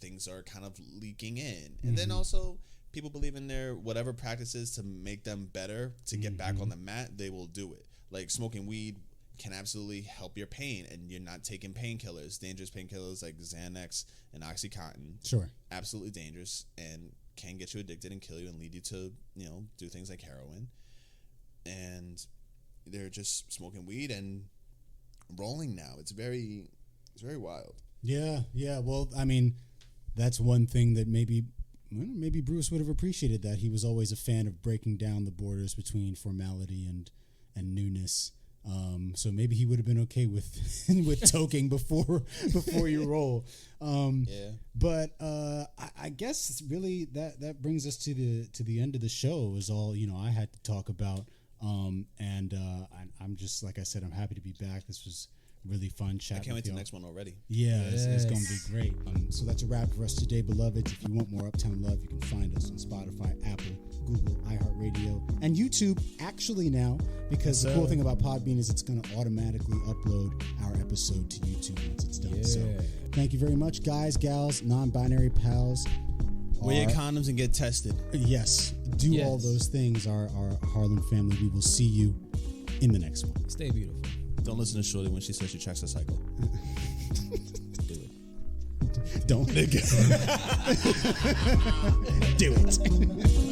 things are kind of leaking in, and then also people believe in their whatever practices to make them better to get back on the mat. They will do it. Like smoking weed can absolutely help your pain, and you're not taking painkillers, dangerous painkillers like Xanax and OxyContin. Sure, absolutely dangerous and can get you addicted and kill you and lead you to do things like heroin. And they're just smoking weed and rolling now. It's very wild. Yeah. Well, I mean, that's one thing that maybe Bruce would have appreciated, that he was always a fan of breaking down the borders between formality and newness. So maybe he would have been okay with toking before you roll. Yeah. But I guess really that brings us to the end of the show. Is all I had to talk about. And I'm just, like I said, I'm happy to be back. This was really fun chatting. I can't wait with to the y'all. next one already. Yeah, it's going to be great. So that's a wrap for us today, beloveds. If you want more Uptown Love, you can find us on Spotify, Apple, Google, iHeartRadio, and YouTube actually now, because the cool thing about Podbean is it's going to automatically upload our episode to YouTube once it's done. So thank you very much, guys, gals, non-binary pals. Wear your condoms and get tested. Yes. Do all those things, our Harlem family. We will see you in the next one. Stay beautiful. Don't listen to Shorty when she says she checks her cycle. Do it. Don't. Do it.